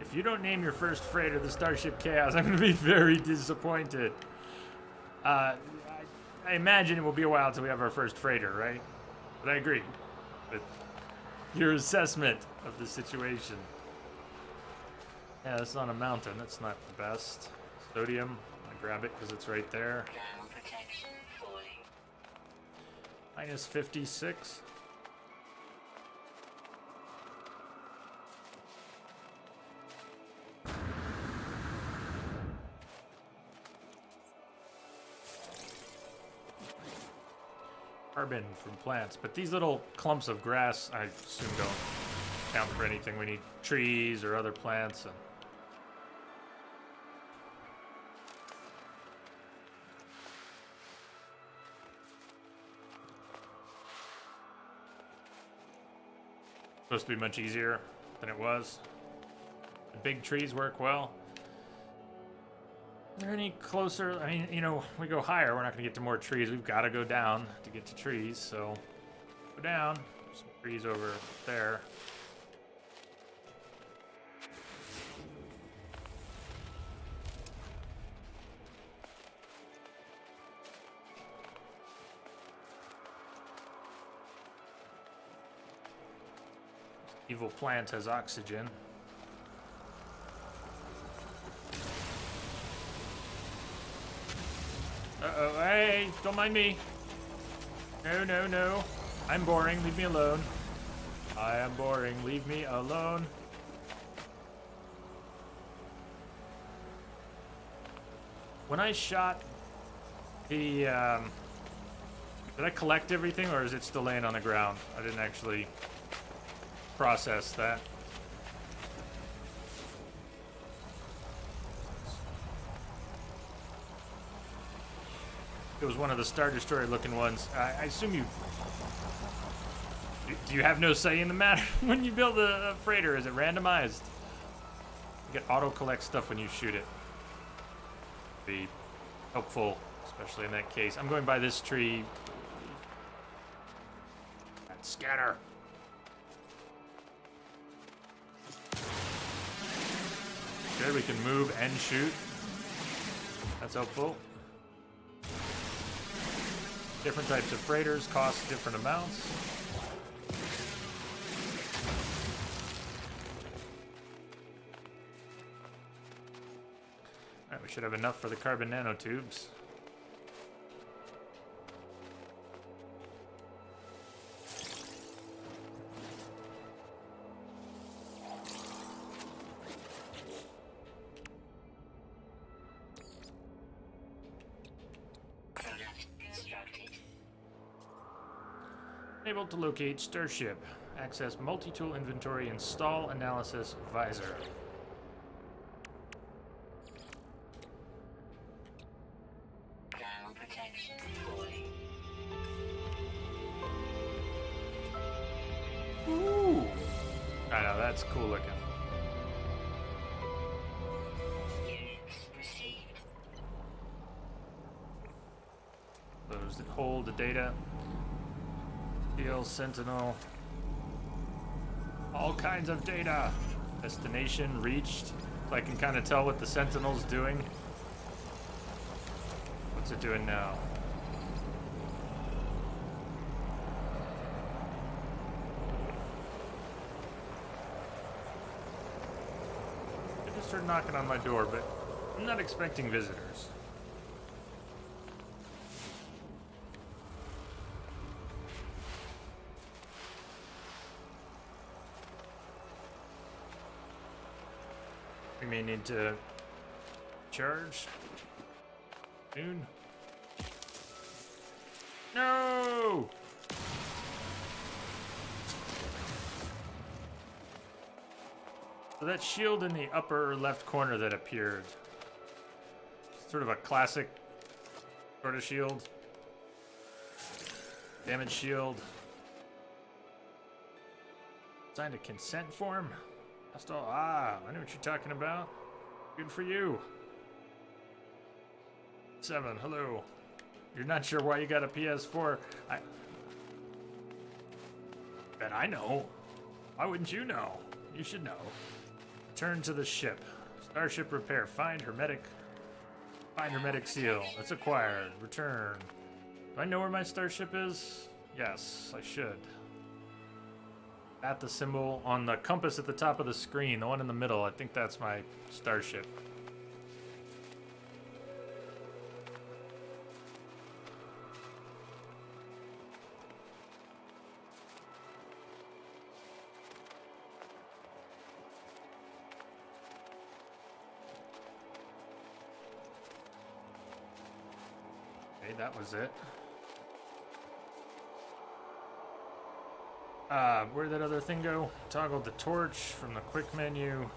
If you don't name your first freighter the Starship Chaos, I'm going to be very disappointed. I imagine it will be a while until we have our first freighter, right? But I agree with your assessment of the situation. Yeah, that's on a mountain. That's not the best. Sodium. I grab it because it's right there. Thermal protection falling. Minus 56. Carbon from plants, but these little clumps of grass, I assume, don't count for anything. We need trees or other plants. And supposed to be much easier than it was. The big trees work well. Are there any closer? I mean, you know, we go higher, we're not going to get to more trees. We've got to go down to get to trees, so go down. There's some trees over there. Evil plant has oxygen. Uh-oh, hey, don't mind me. No, no, no. I'm boring, leave me alone. I am boring, leave me alone. When I shot the, did I collect everything or is it still laying on the ground? I didn't actually process that. It was one of the Star Destroyer looking ones. I assume you... Do you have no say in the matter when you build a freighter? Is it randomized? You get auto-collect stuff when you shoot it. Be helpful, especially in that case. I'm going by this tree. And scatter. Good, we can move and shoot. That's helpful. Different types of freighters cost different amounts. Alright, we should have enough for the carbon nanotubes. Product constructed. Able to locate Starship. Access multi-tool inventory. Install analysis visor. Ground protection falling. Ooh! I know, that's cool looking. Units received. Those that hold the data. Steel, Sentinel. All kinds of data. Destination reached. So I can kind of tell what the Sentinel's doing. What's it doing now? They just started knocking on my door, but I'm not expecting visitors. We may need to charge soon. No! So that shield in the upper left corner that appeared, sort of a classic sort of shield. Damage shield. Signed a consent form. That's all. Ah, I know what you're talking about. Good for you. 7, hello. You're not sure why you got a PS4. Bet I know. Why wouldn't you know? You should know. Return to the ship. Starship repair. Find hermetic seal. That's acquired. Return. Do I know where my starship is? Yes, I should. At the symbol on the compass at the top of the screen, the one in the middle, I think that's my starship. Okay, that was it. Where'd that other thing go? Toggle the torch from the quick menu.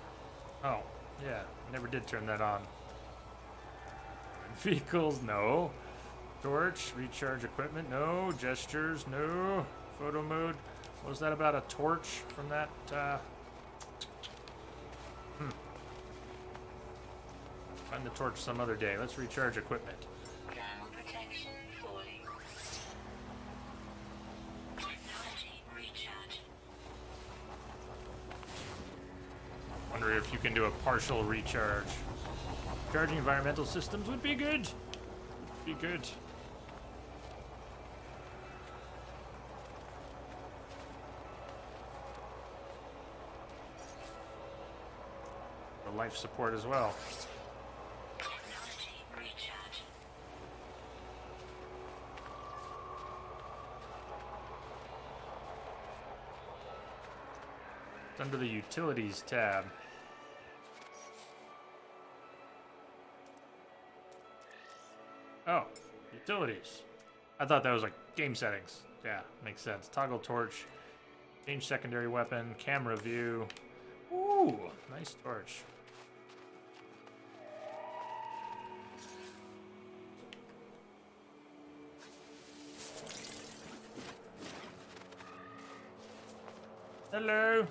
Oh, yeah, never did turn that on. Vehicles, no. Torch, recharge equipment, no. Gestures, no. Photo mode. What was that about a torch from that? Find the torch some other day. Let's recharge equipment. Ground protection falling. Technology recharge. Wonder if you can do a partial recharge. Charging environmental systems would be good. Be good. The life support as well. Technology recharge. It's under the utilities tab. Oh, utilities. I thought that was like game settings. Yeah, makes sense. Toggle torch. Change secondary weapon. Camera view. Ooh, nice torch. Hello.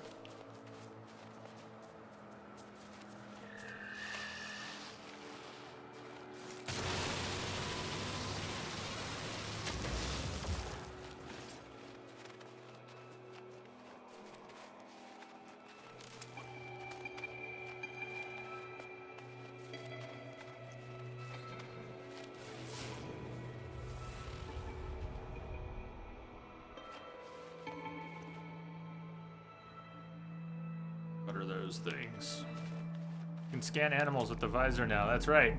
What are those things? You can scan animals with the visor now. That's right.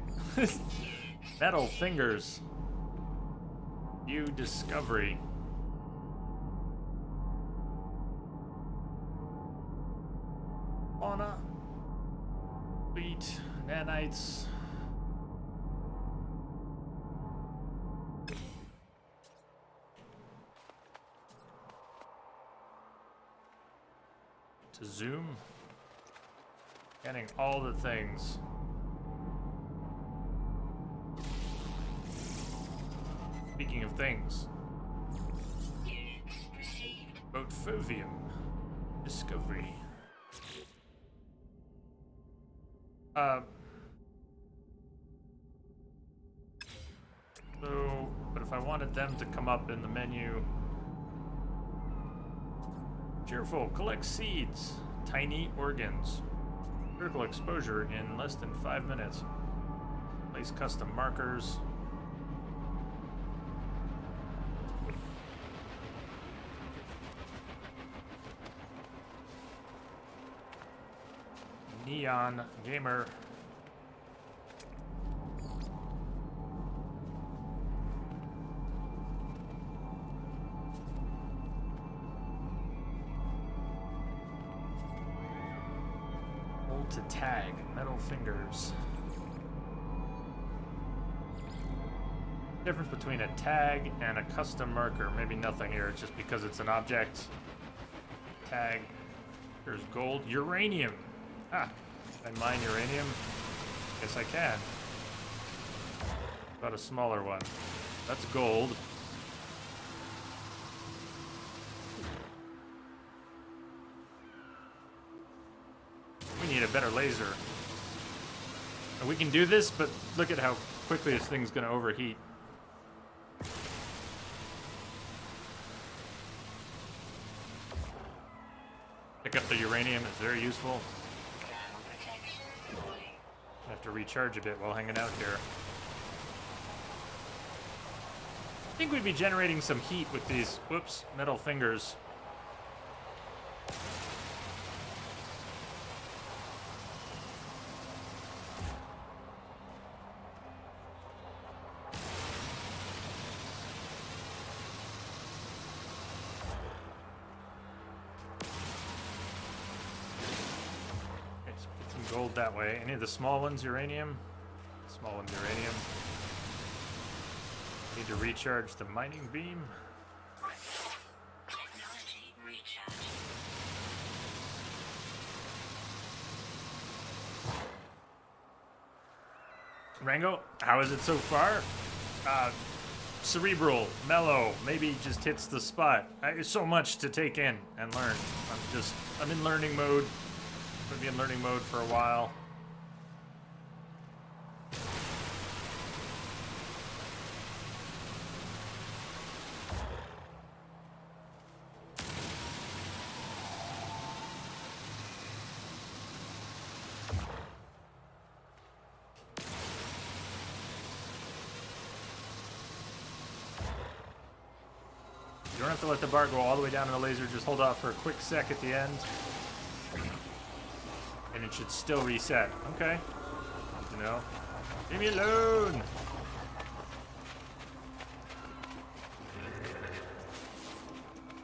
Metal fingers. View discovery. Fauna. Wheat. Nanites. To zoom. Scanning all the things. Speaking of things. Units received. Boatfovium. Discovery. So, but if I wanted them to come up in the menu. Cheerful, collect seeds. Tiny organs. Critical exposure in less than 5 minutes. Place custom markers. Neon Gamer. Hold to tag. Metal fingers. Difference between a tag and a custom marker. Maybe nothing here, just because it's an object. Tag. There's gold. Uranium. Ah, can I mine uranium? Guess I can. About a smaller one. That's gold. We need a better laser. And we can do this, but look at how quickly this thing's gonna overheat. Pick up the uranium, it's very useful. Thermal protection falling. I have to recharge a bit while hanging out here. I think we'd be generating some heat with these, whoops, metal fingers. Let's put some gold that way. Any of the small ones, uranium? Small ones, uranium. Need to recharge the mining beam. Technology recharge. Rango, how is it so far? Cerebral, mellow, maybe just hits the spot. There's so much to take in and learn. I'm in learning mode. I'm gonna be in learning mode for a while. You don't have to let the bar go all the way down in the laser, just hold off for a quick sec at the end. And it should still reset. Okay. Good to know. Leave me alone!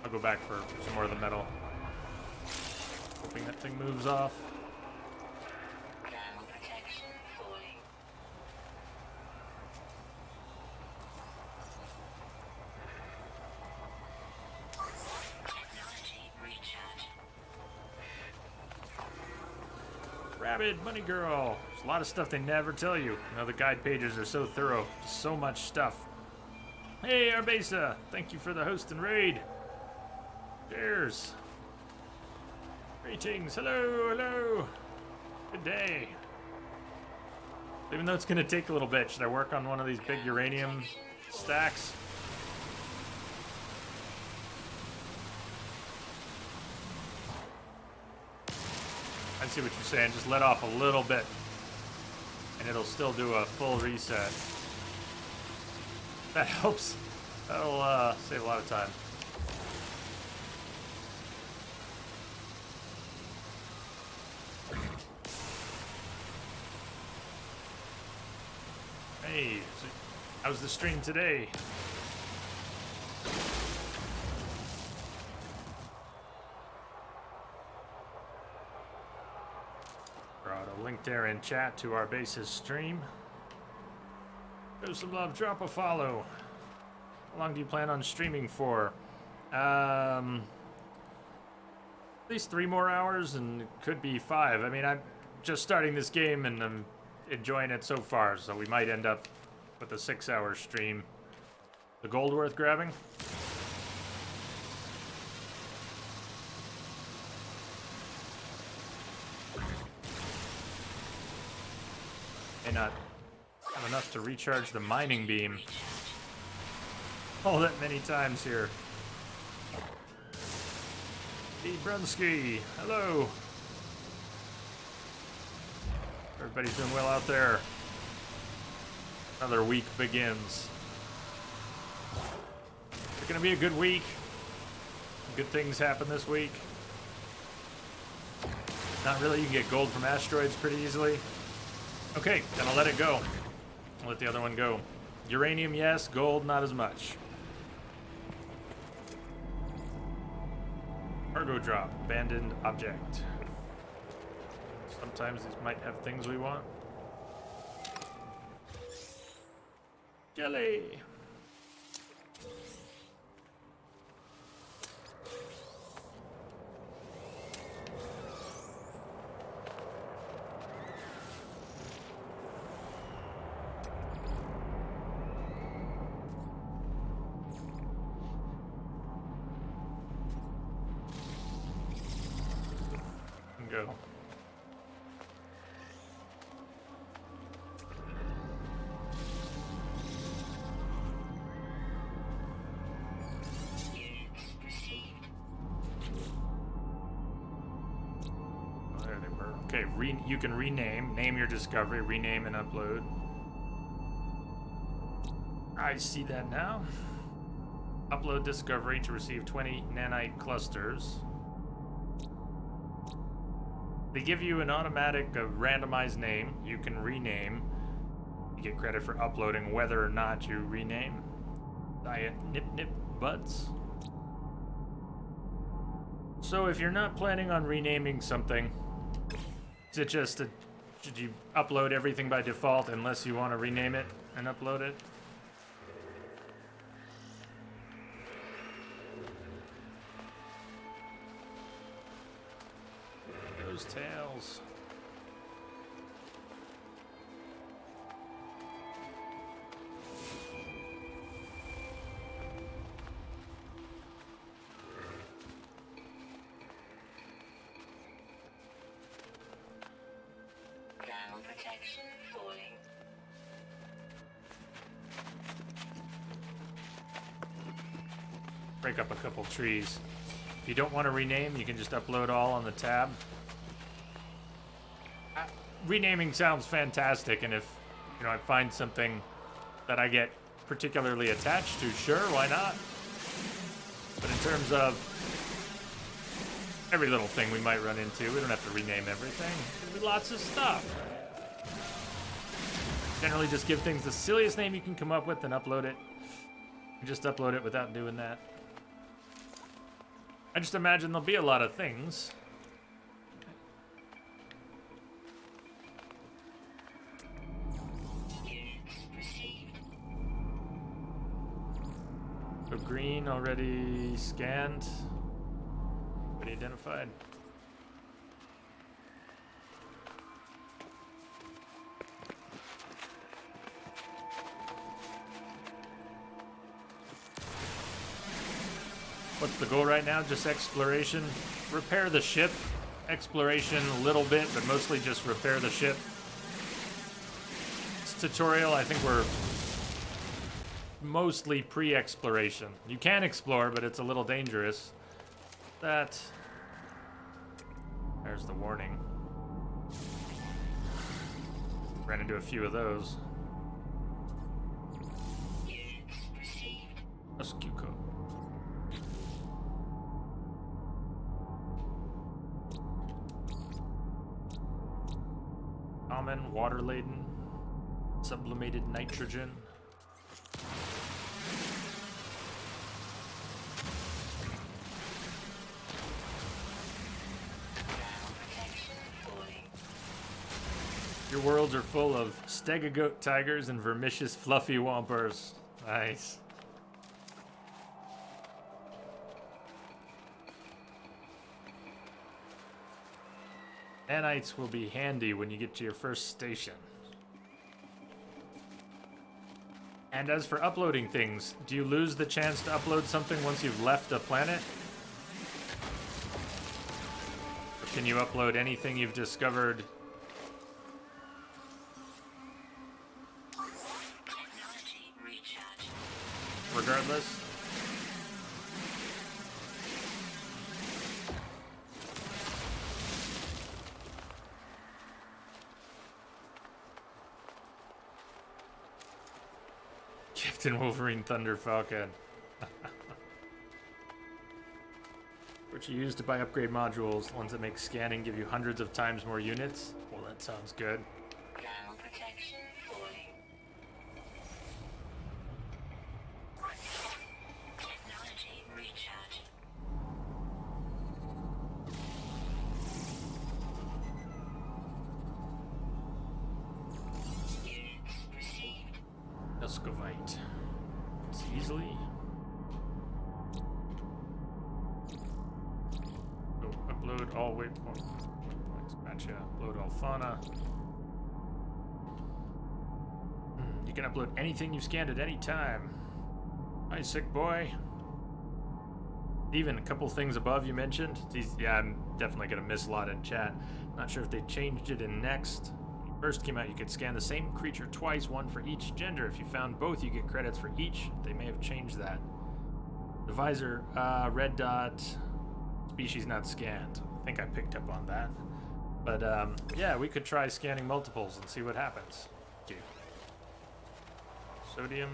I'll go back for some more of the metal. Hoping that thing moves off. Thermal protection falling. Rabid, Money Girl. There's a lot of stuff they never tell you. You know, the guide pages are so thorough. So much stuff. Hey, Arbesa. Thank you for the host and raid. Cheers. Greetings. Hello, hello. Good day. Even though it's going to take a little bit, should I work on one of these big uranium stacks? I see what you're saying. Just let off a little bit, and it'll still do a full reset. That helps. That'll save a lot of time. Hey, so how's the stream today? Brought a link there in chat to our base's stream. Show some love, drop a follow. How long do you plan on streaming for? At least 3 more hours, and it could be 5. I mean, I'm just starting this game and I'm enjoying it so far, so we might end up with a 6-hour stream. The gold worth grabbing? May not have enough to recharge the mining beam all that many times here. Steve Brunsky, hello. Everybody's doing well out there. Another week begins. It's gonna be a good week. Good things happen this week. Not really, you can get gold from asteroids pretty easily. Okay, then I'll let it go. I'll let the other one go. Uranium, yes. Gold, not as much. Cargo drop. Abandoned object. Sometimes these might have things we want. Jelly! Go. Oh, there they were. Okay, you can name your discovery, rename and upload. I see that now. Upload discovery to receive 20 nanite clusters. They give you an automatic randomized name. You can rename. You get credit for uploading whether or not you rename. Diet Nip Nip Buds. So if you're not planning on renaming something, is it just should you upload everything by default unless you want to rename it and upload it? Those tails. Ground protection falling. Break up a couple trees. If you don't want to rename, you can just upload all on the tab. Renaming sounds fantastic, and if I find something that I get particularly attached to, sure, why not? But in terms of every little thing we might run into, we don't have to rename everything. There'll be lots of stuff. Generally just give things the silliest name you can come up with and upload it. You just upload it without doing that. I just imagine there'll be a lot of things. So green already scanned. Already identified. the goal right now? Just exploration. Repair the ship. Exploration a little bit, but mostly just repair the ship. This tutorial, I think we're mostly pre-exploration. You can explore, but it's a little dangerous. There's the warning. Ran into a few of those. Oscuco. Common, water-laden, sublimated nitrogen. Your worlds are full of stegogoat tigers and vermicious fluffy wompers. Nice. Nanites will be handy when you get to your first station. And as for uploading things, do you lose the chance to upload something once you've left a planet? Or can you upload anything you've discovered? Technology recharge. Regardless? Captain Wolverine Thunder Falcon. Which you use to buy upgrade modules, ones that make scanning give you hundreds of times more units. Well, that sounds good. Thermal protection fully. Technology recharge. Units received. Muscovite. It's easily. Oh, upload all waypoints. Gotcha. Upload all fauna. You can upload anything you've scanned at any time. Hi, sick boy. Even a couple things above you mentioned. Yeah, I'm definitely gonna miss a lot in chat. Not sure if they changed it in next. When it first came out, you could scan the same creature twice, one for each gender. If you found both, you get credits for each. They may have changed that. The visor, red dot, species not scanned. I think I picked up on that. But yeah, we could try scanning multiples and see what happens. Thank you. Sodium.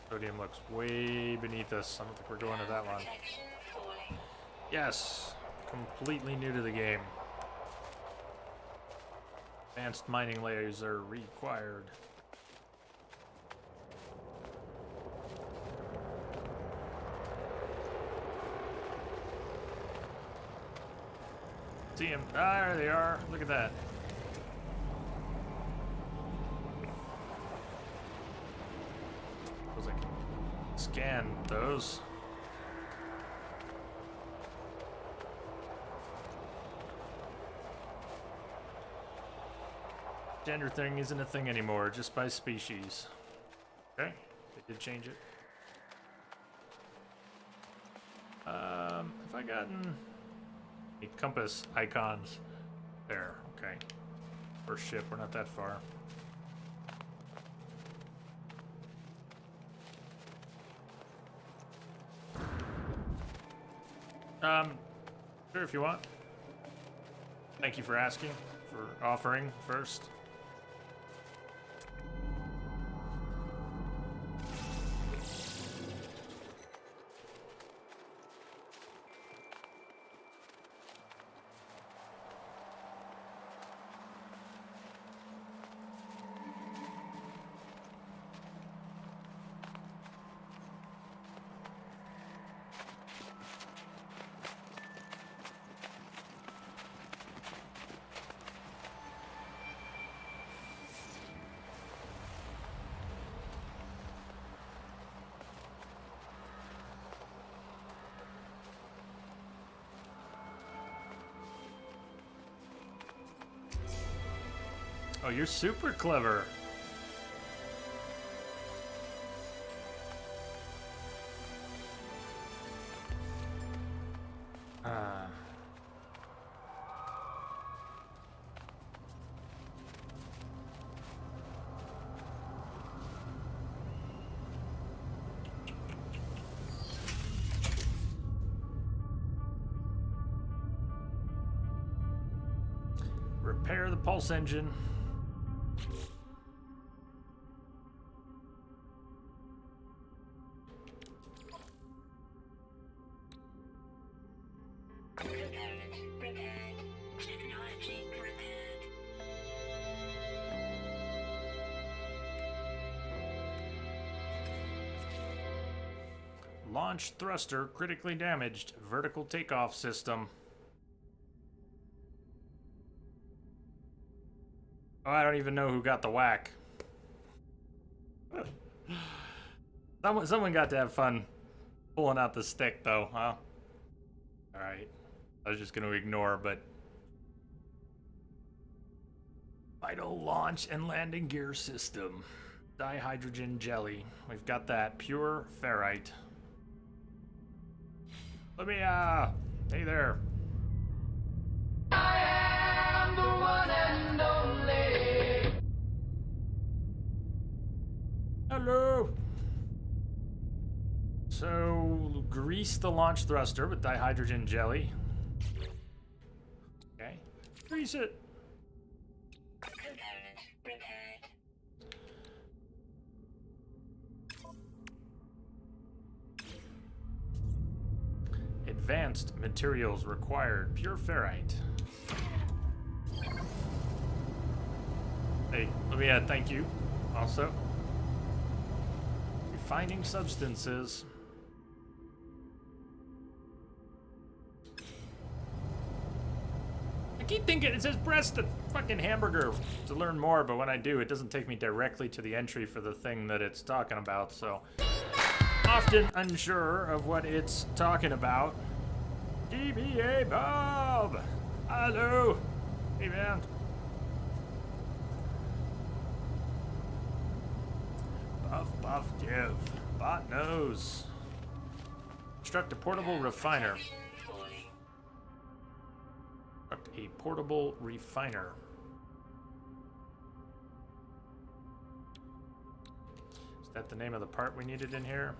Sodium looks way beneath us. I don't think we're going to that one. Protection fully. Yes, completely new to the game. Advanced mining layers are required. See him. Ah, there they are. Look at that. Suppose I can scan those. Gender thing isn't a thing anymore, just by species. Okay, they did change it. Have I gotten the compass icons? There, okay. First ship, we're not that far. Sure if you want. Thank you for asking, for offering first. Oh, you're super clever. Repair the pulse engine. Component repaired. Technology repaired. Launch thruster critically damaged. Vertical takeoff system. Oh, I don't even know who got the whack. Someone got to have fun pulling out the stick, though, huh? Alright. I was just going to ignore, but... Vital launch and landing gear system. Dihydrogen jelly. We've got that. Pure ferrite. Let me, hey there. Hello. So, grease the launch thruster with dihydrogen jelly. Okay. Grease it. Component repaired. Advanced materials required. Pure ferrite. Hey, let me add thank you also. Refining substances. I keep thinking it says press the fucking hamburger to learn more, but when I do, it doesn't take me directly to the entry for the thing that it's talking about, so often unsure of what it's talking about. DBA Bob! Hello! Hey, man. Buff div. Bot knows. Construct a portable refiner. Falling. Construct a portable refiner. Is that the name of the part we needed in here?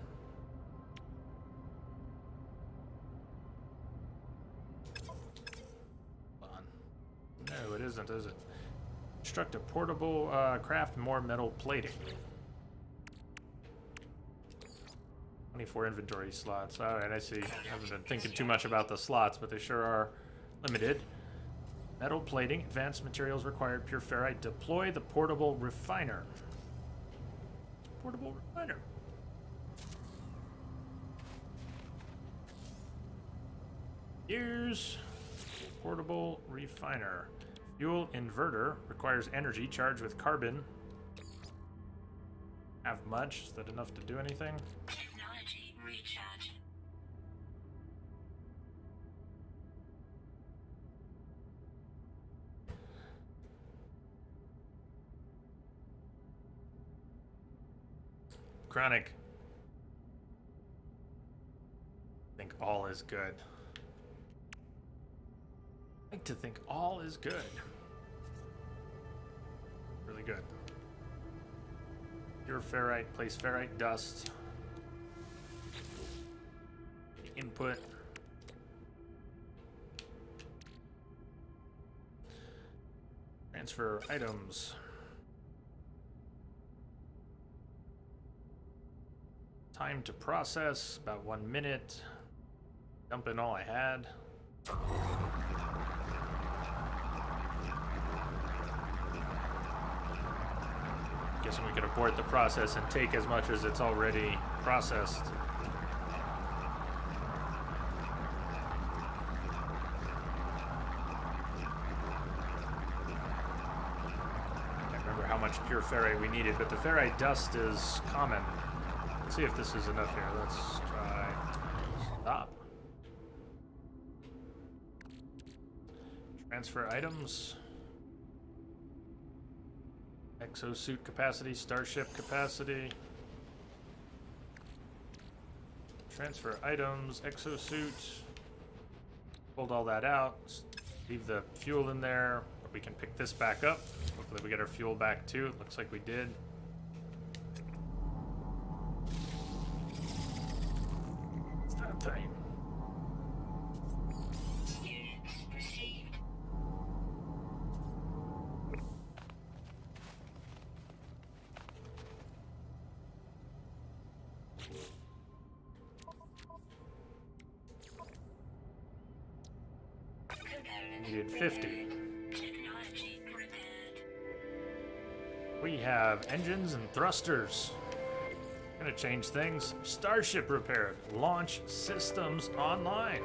Hold on. No, it isn't, is it? Construct a portable, craft more metal plating. 24 inventory slots. Alright, I see. I haven't been thinking too much about the slots, but they sure are limited. Metal plating, advanced materials required, pure ferrite. Deploy the portable refiner. Portable refiner. Use portable refiner. Fuel inverter requires energy charged with carbon. Have much? Is that enough to do anything? Technology recharge. Chronic. I think all is good. I like to think all is good. Really good. Pure ferrite, place ferrite dust. Input. Transfer items. Time to process, about 1 minute. Dump in all I had. Guessing we could abort the process and take as much as it's already processed. Can't remember how much pure ferrite we needed, but the ferrite dust is common. Let's see if this is enough here. Let's try. Stop. Transfer items. Exosuit capacity, starship capacity. Transfer items, exosuit. Pulled all that out. Leave the fuel in there. We can pick this back up. Hopefully we get our fuel back too. It looks like we did. It's that thing. Units received. Component Needed 50. repaired. Technology repaired. We have engines and thrusters. Gonna change things. Starship repaired. Launch systems online.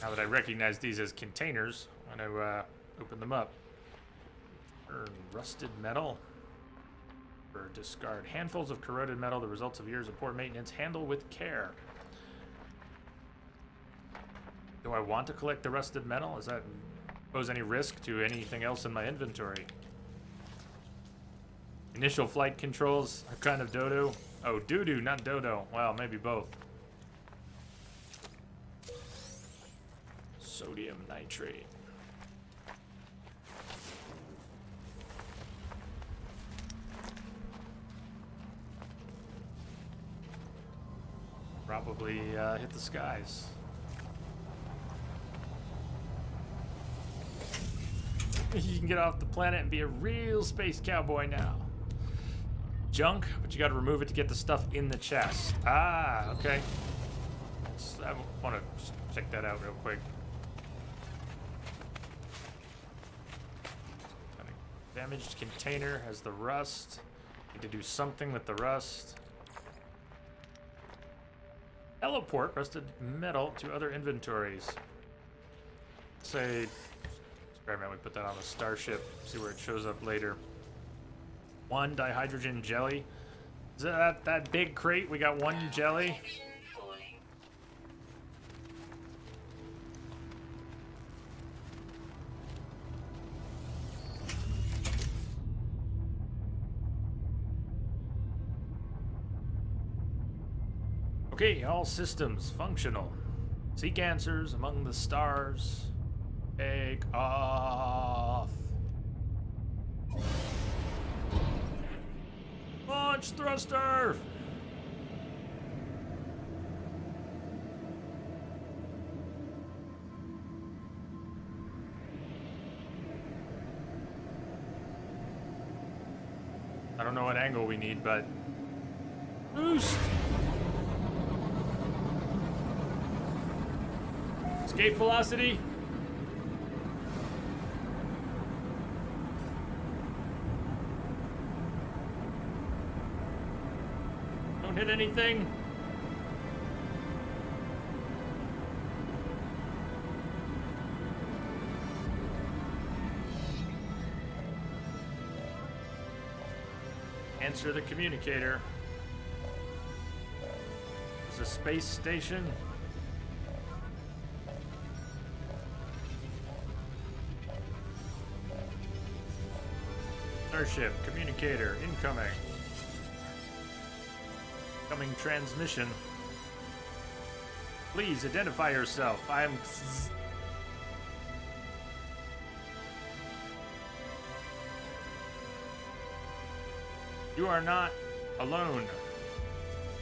How would I recognize these as containers when I open them up? Earn rusted metal. Or discard handfuls of corroded metal, the results of years of poor maintenance. Handle with care. Do I want to collect the rusted metal? Does that pose any risk to anything else in my inventory? Initial flight controls are kind of dodo. Oh, doo-doo, not dodo. Well, maybe both. Sodium nitrate. Probably hit the skies. You can get off the planet and be a real space cowboy now. Junk, but you gotta remove it to get the stuff in the chest. Ah, okay. I want to check that out real quick. Damaged container has the rust. Need to do something with the rust. Teleport rusted metal to other inventories. Say, experiment, we put that on the starship, see where it shows up later. 1 dihydrogen jelly. Is that big crate? We got 1 jelly. Protection falling. Okay, all systems functional. Seek answers among the stars. Take off. Launch thruster! I don't know what angle we need, but boost! Escape velocity. Don't hit anything. Answer the communicator. There's a space station. Starship, communicator, incoming. Incoming transmission. Please identify yourself. I am. You are not alone.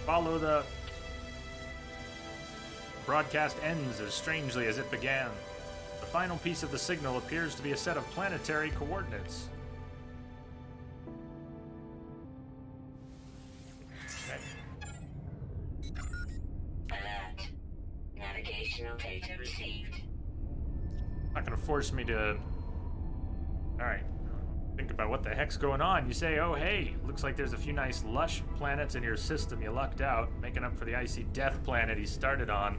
Follow the. Broadcast ends as strangely as it began. The final piece of the signal appears to be a set of planetary coordinates. Alert. Navigational data received. Not gonna force me to. Alright. Think about what the heck's going on. You say, oh hey, looks like there's a few nice lush planets in your system. You lucked out, making up for the icy death planet he started on.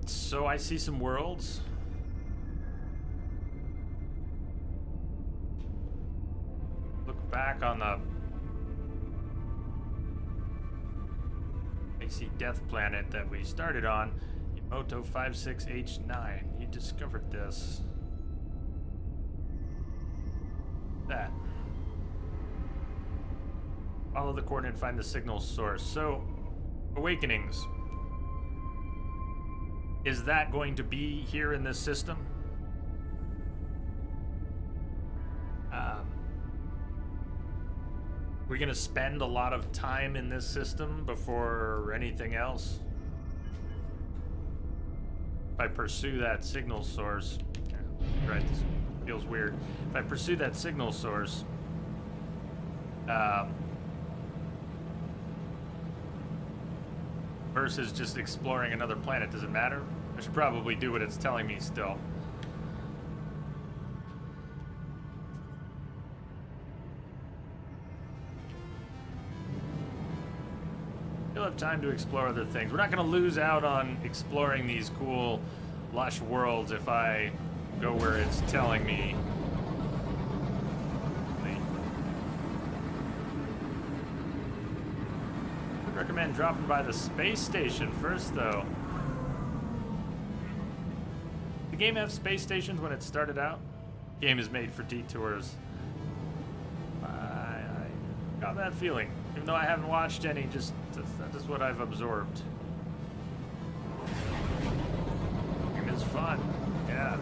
So I see some worlds. Look back on the icy death planet that we started on. Emoto 56H9. You discovered this. That. Follow the coordinate and find the signal source. So, Awakenings. Is that going to be here in this system? We're gonna spend a lot of time in this system before anything else. If I pursue that signal source, right, this feels weird. If I pursue that signal source, versus just exploring another planet. Does it matter? I should probably do what it's telling me still. You'll have time to explore other things. We're not going to lose out on exploring these cool, lush worlds if I go where it's telling me. I'd recommend dropping by the space station first, though. Did the game have space stations when it started out? The game is made for detours. I got that feeling. Even though I haven't watched any, just that is what I've absorbed. It is fun. Yeah.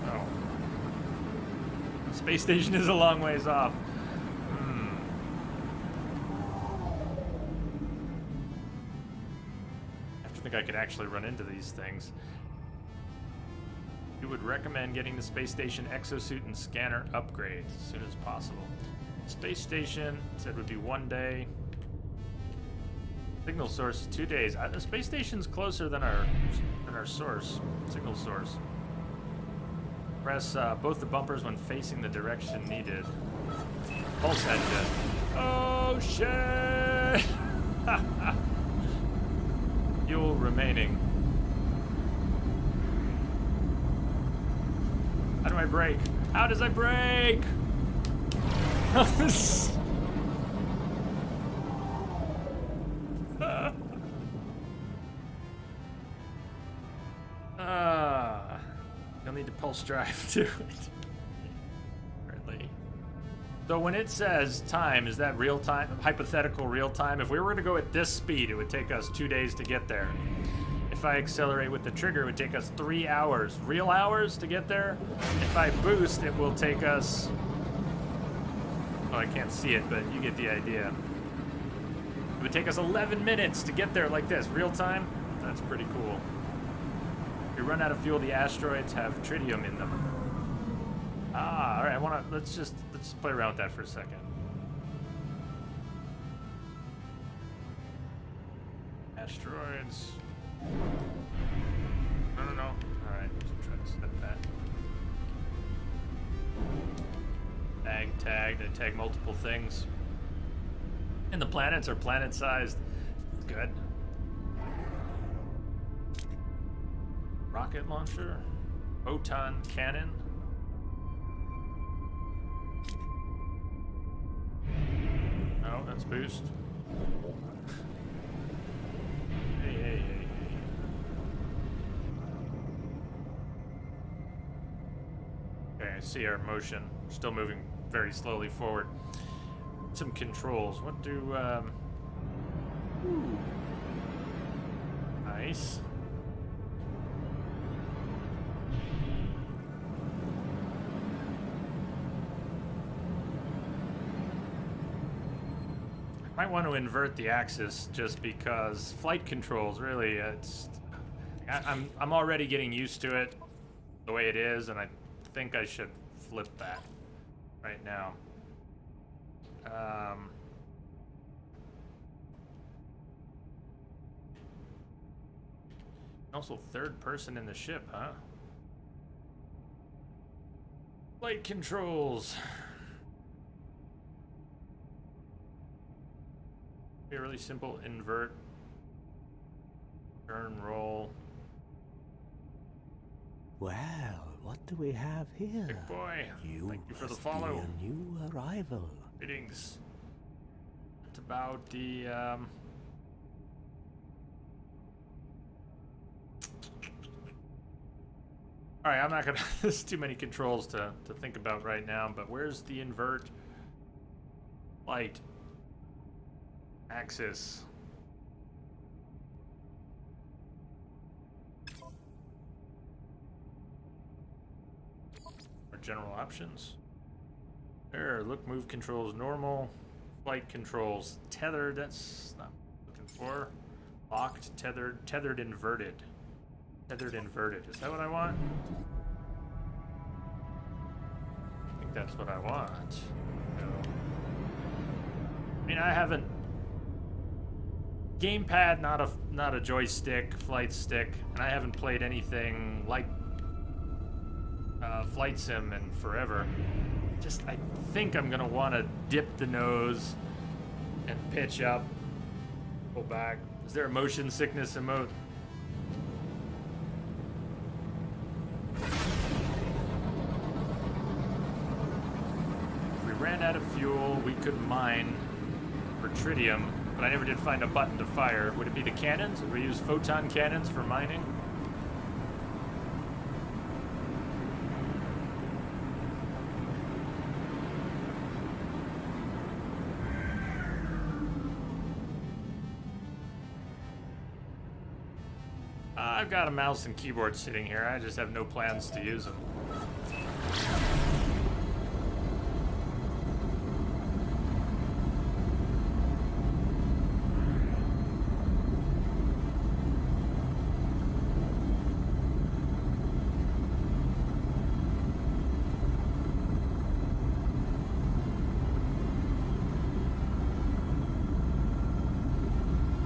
Oh. Space station is a long ways off. I have to think I could actually run into these things. You would recommend getting the space station exosuit and scanner upgrades as soon as possible. Space station said would be 1 day. Signal source 2 days. The space station's closer than our source, signal source. Press both the bumpers when facing the direction needed. Pulse engine. Oh shit! Fuel remaining. How do I brake? How does I brake? You'll need to pulse drive to it. Apparently. So when it says time, is that real time? Hypothetical real time? If we were to go at this speed, it would take us 2 days to get there. If I accelerate with the trigger, it would take us 3 hours. Real hours to get there? If I boost, it will take us... Oh, I can't see it, but you get the idea. It would take us 11 minutes to get there like this. Real time? That's pretty cool. If you run out of fuel, the asteroids have tritium in them. Ah, alright, let's just play around with that for a second. Asteroids. No. Alright, let's try to set that. Tagged. I tag multiple things. And the planets are planet-sized. Good. Rocket launcher. Photon cannon. Oh, that's boost. Hey. Okay, I see our motion. Still moving very slowly forward. Some controls. What do, Ooh. Nice. Might want to invert the axis just because flight controls really I'm already getting used to it the way it is, and I think I should flip that right now. Also third person in the ship, huh? Flight controls. Be a really simple invert, turn, roll. Well, what do we have here? Big boy, thank you for the must follow. be a new arrival. Greetings. It's about the All right, I'm not gonna. There's too many controls to think about right now. But where's the invert? Light. Axis. Or general options. There, look, move controls normal. Flight controls tethered. That's not what I'm looking for. Locked, tethered, inverted. Tethered, inverted. Is that what I want? I think that's what I want. No. I mean, I haven't Gamepad, not a joystick, flight stick, and I haven't played anything like Flight Sim in forever. I think I'm gonna want to dip the nose and pitch up, pull back. Is there a motion sickness emote? If we ran out of fuel, we could mine for tritium, but I never did find a button to fire. Would it be the cannons? Would we use photon cannons for mining? I've got a mouse and keyboard sitting here. I just have no plans to use them.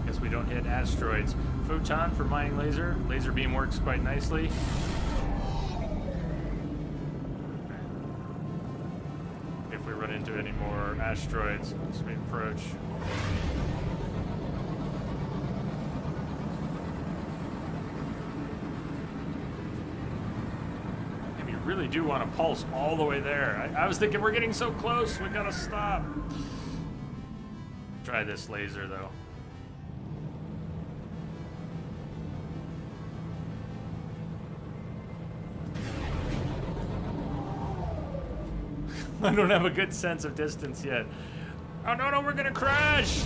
Guess we don't hit asteroids. Photon for mining laser. Laser beam works quite nicely. If we run into any more asteroids as we approach. And you really do want to pulse all the way there. I was thinking we're getting so close, we gotta stop. Try this laser though. I don't have a good sense of distance yet. Oh no, no, we're gonna crash!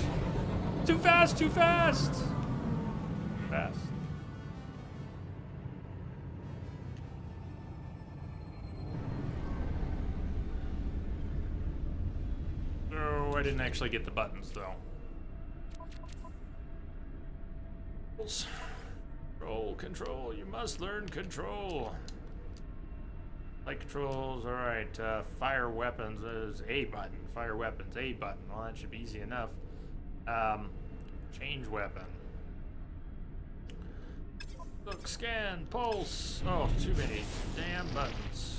Too fast, too fast! Fast. Oh, I didn't actually get the buttons though. Control, you must learn control. Light controls, alright. Fire weapons is A button. Fire weapons, A button. Well, that should be easy enough. Change weapon. Look, scan, pulse. Oh, too many damn buttons.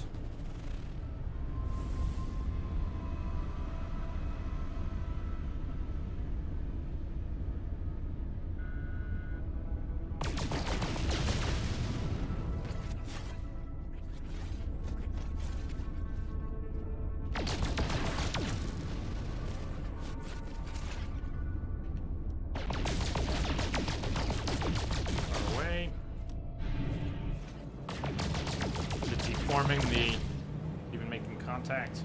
Even making contact.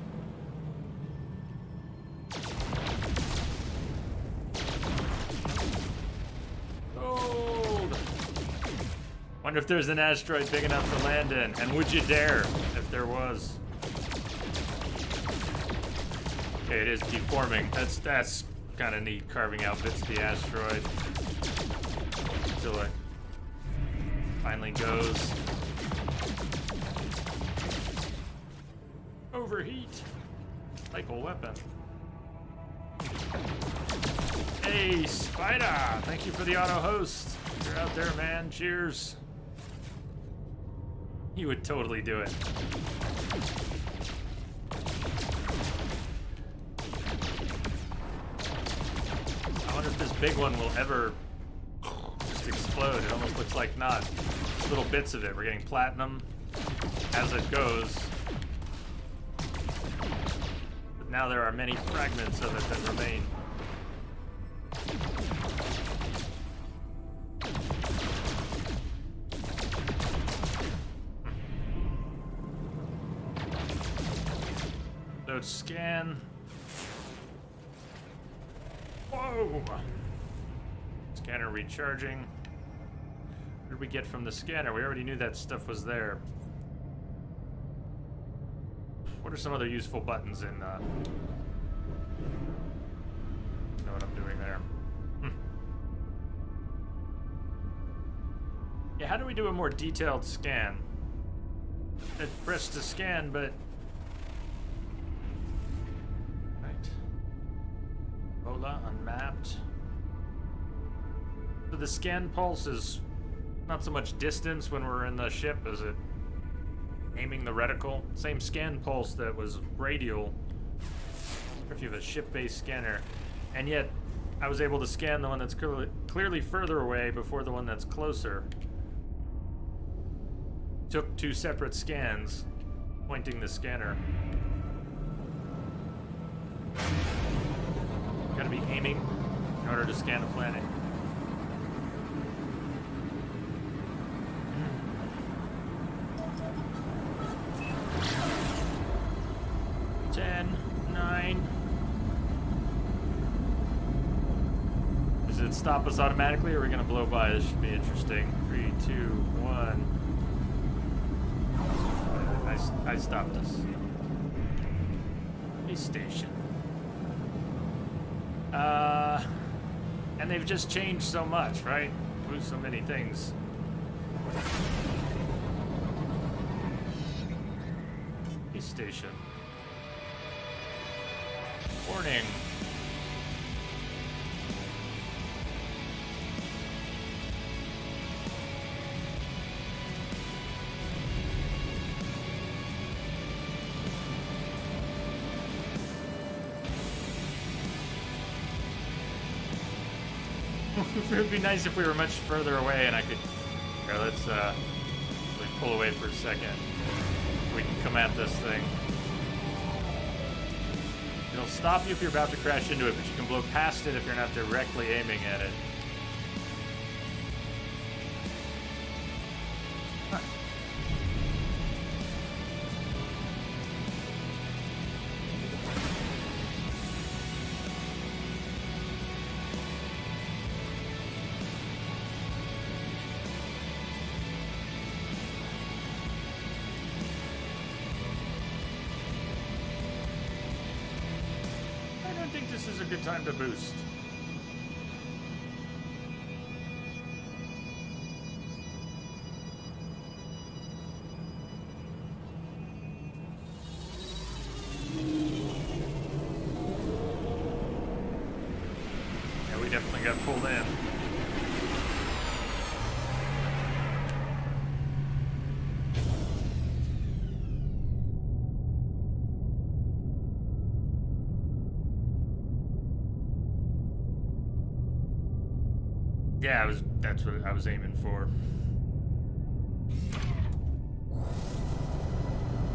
Gold! Wonder if there's an asteroid big enough to land in, and would you dare if there was? Okay, it is deforming. That's kind of neat, carving out bits of the asteroid until it finally goes. Overheat. Cycle weapon. Hey, Spider! Thank you for the auto host. You're out there, man. Cheers. You would totally do it. I wonder if this big one will ever just explode. It almost looks like not. Little bits of it. We're getting platinum as it goes. Now there are many fragments of it that remain. So scan. Whoa! Scanner recharging. What did we get from the scanner? We already knew that stuff was there. What are some other useful buttons in, know what I'm doing there. Yeah, how do we do a more detailed scan? It press to scan, but... Right. Bola, unmapped. So the scan pulse is not so much distance when we're in the ship as it aiming the reticle. Same scan pulse that was radial if you have a ship-based scanner. And yet, I was able to scan the one that's clearly further away before the one that's closer. Took 2 separate scans, pointing the scanner. Gotta be aiming in order to scan the planet. 10, 9. Does it stop us automatically, or are we gonna blow by? This should be interesting. 3, 2, 1. I stopped us. Space station. And they've just changed so much, right? Moved so many things. Space station. Warning. It would be nice if we were much further away and I could... Here, let's pull away for a second. We can come at this thing. It'll stop you if you're about to crash into it, but you can blow past it if you're not directly aiming at it. Huh. I think this is a good time to boost. Yeah, we definitely got pulled in. Yeah, that's what I was aiming for.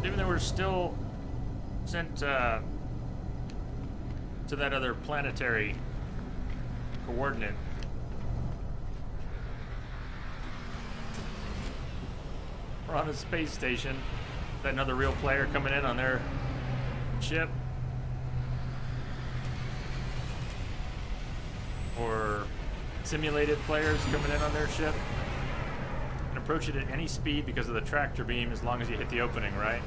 Even though we're still sent to that other planetary coordinate. We're on a space station. Is that another real player coming in on their ship? Or simulated players coming in on their ship? You can approach it at any speed because of the tractor beam as long as you hit the opening, right?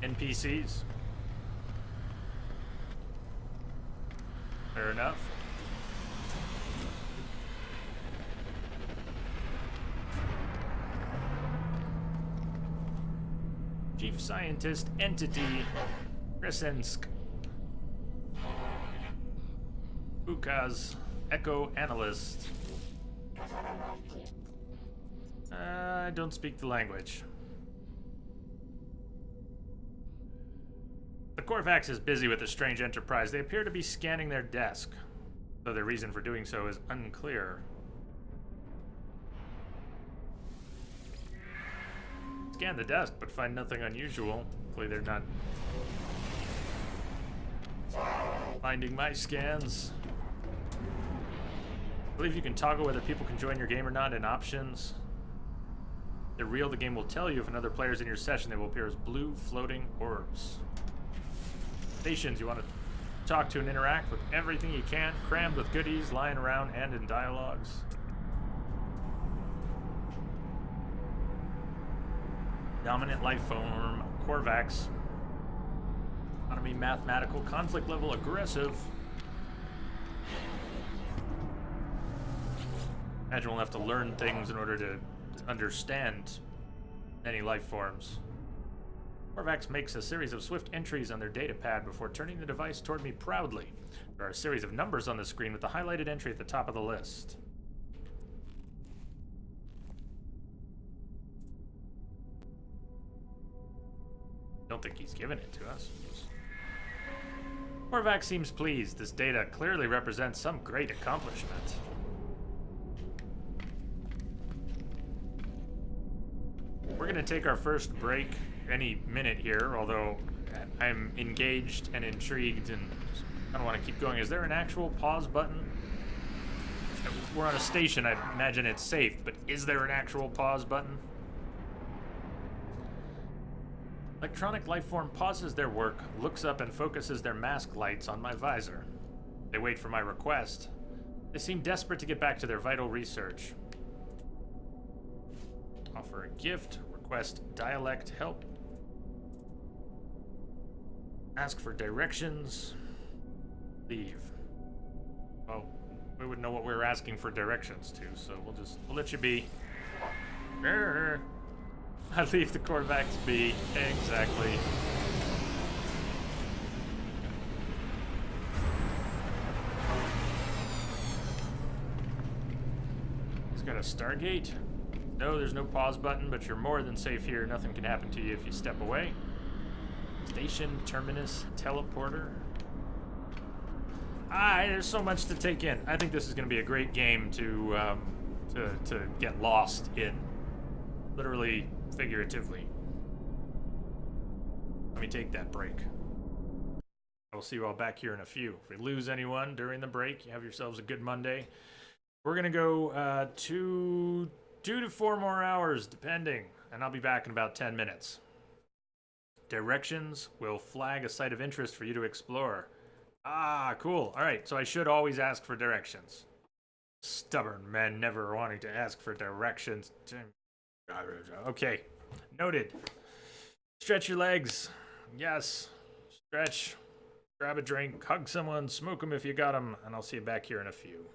NPCs. Fair enough. Chief Scientist Entity Kresensk. Ukaz Echo Analyst. I don't speak the language. The Corvax is busy with the strange enterprise. They appear to be scanning their desk, though their reason for doing so is unclear. Scan the desk, but find nothing unusual. Hopefully they're not finding my scans. I believe you can toggle whether people can join your game or not in options. If they're real, the game will tell you if another player is in your session. They will appear as blue floating orbs. Stations, you want to talk to and interact with everything you can, crammed with goodies lying around and in dialogues. Dominant life form, Corvax. Economy, mathematical, conflict level, aggressive. Imagine we'll have to learn things in order to understand any life forms. Korvax makes a series of swift entries on their data pad before turning the device toward me proudly. There are a series of numbers on the screen with the highlighted entry at the top of the list. Don't think he's given it to us. Korvax seems pleased. This data clearly represents some great accomplishment. We're gonna take our first break any minute here, although I'm engaged and intrigued and I don't want to keep going. Is there an actual pause button? We're on a station, I imagine it's safe, but is there an actual pause button? Electronic lifeform pauses their work, looks up and focuses their mask lights on my visor. They wait for my request. They seem desperate to get back to their vital research. Offer a gift, request dialect help. Ask for directions. Leave. Well, we wouldn't know what we were asking for directions to, so we'll let you be. I leave the Korvax be. Exactly. He's got a Stargate. No, there's no pause button, but you're more than safe here. Nothing can happen to you if you step away. Station, terminus, teleporter. There's so much to take in. I think this is going to be a great game to get lost in. Literally, figuratively. Let me take that break. I will see you all back here in a few. If we lose anyone during the break, you have yourselves a good Monday. We're going to go 2 to 4 more hours, depending, and I'll be back in about 10 minutes. Directions will flag a site of interest for you to explore. Cool. All right, so I should always ask for directions. Stubborn men never wanting to ask for directions. Okay, noted. Stretch your legs. Yes, stretch. Grab a drink, hug someone, smoke them if you got them, and I'll see you back here in a few.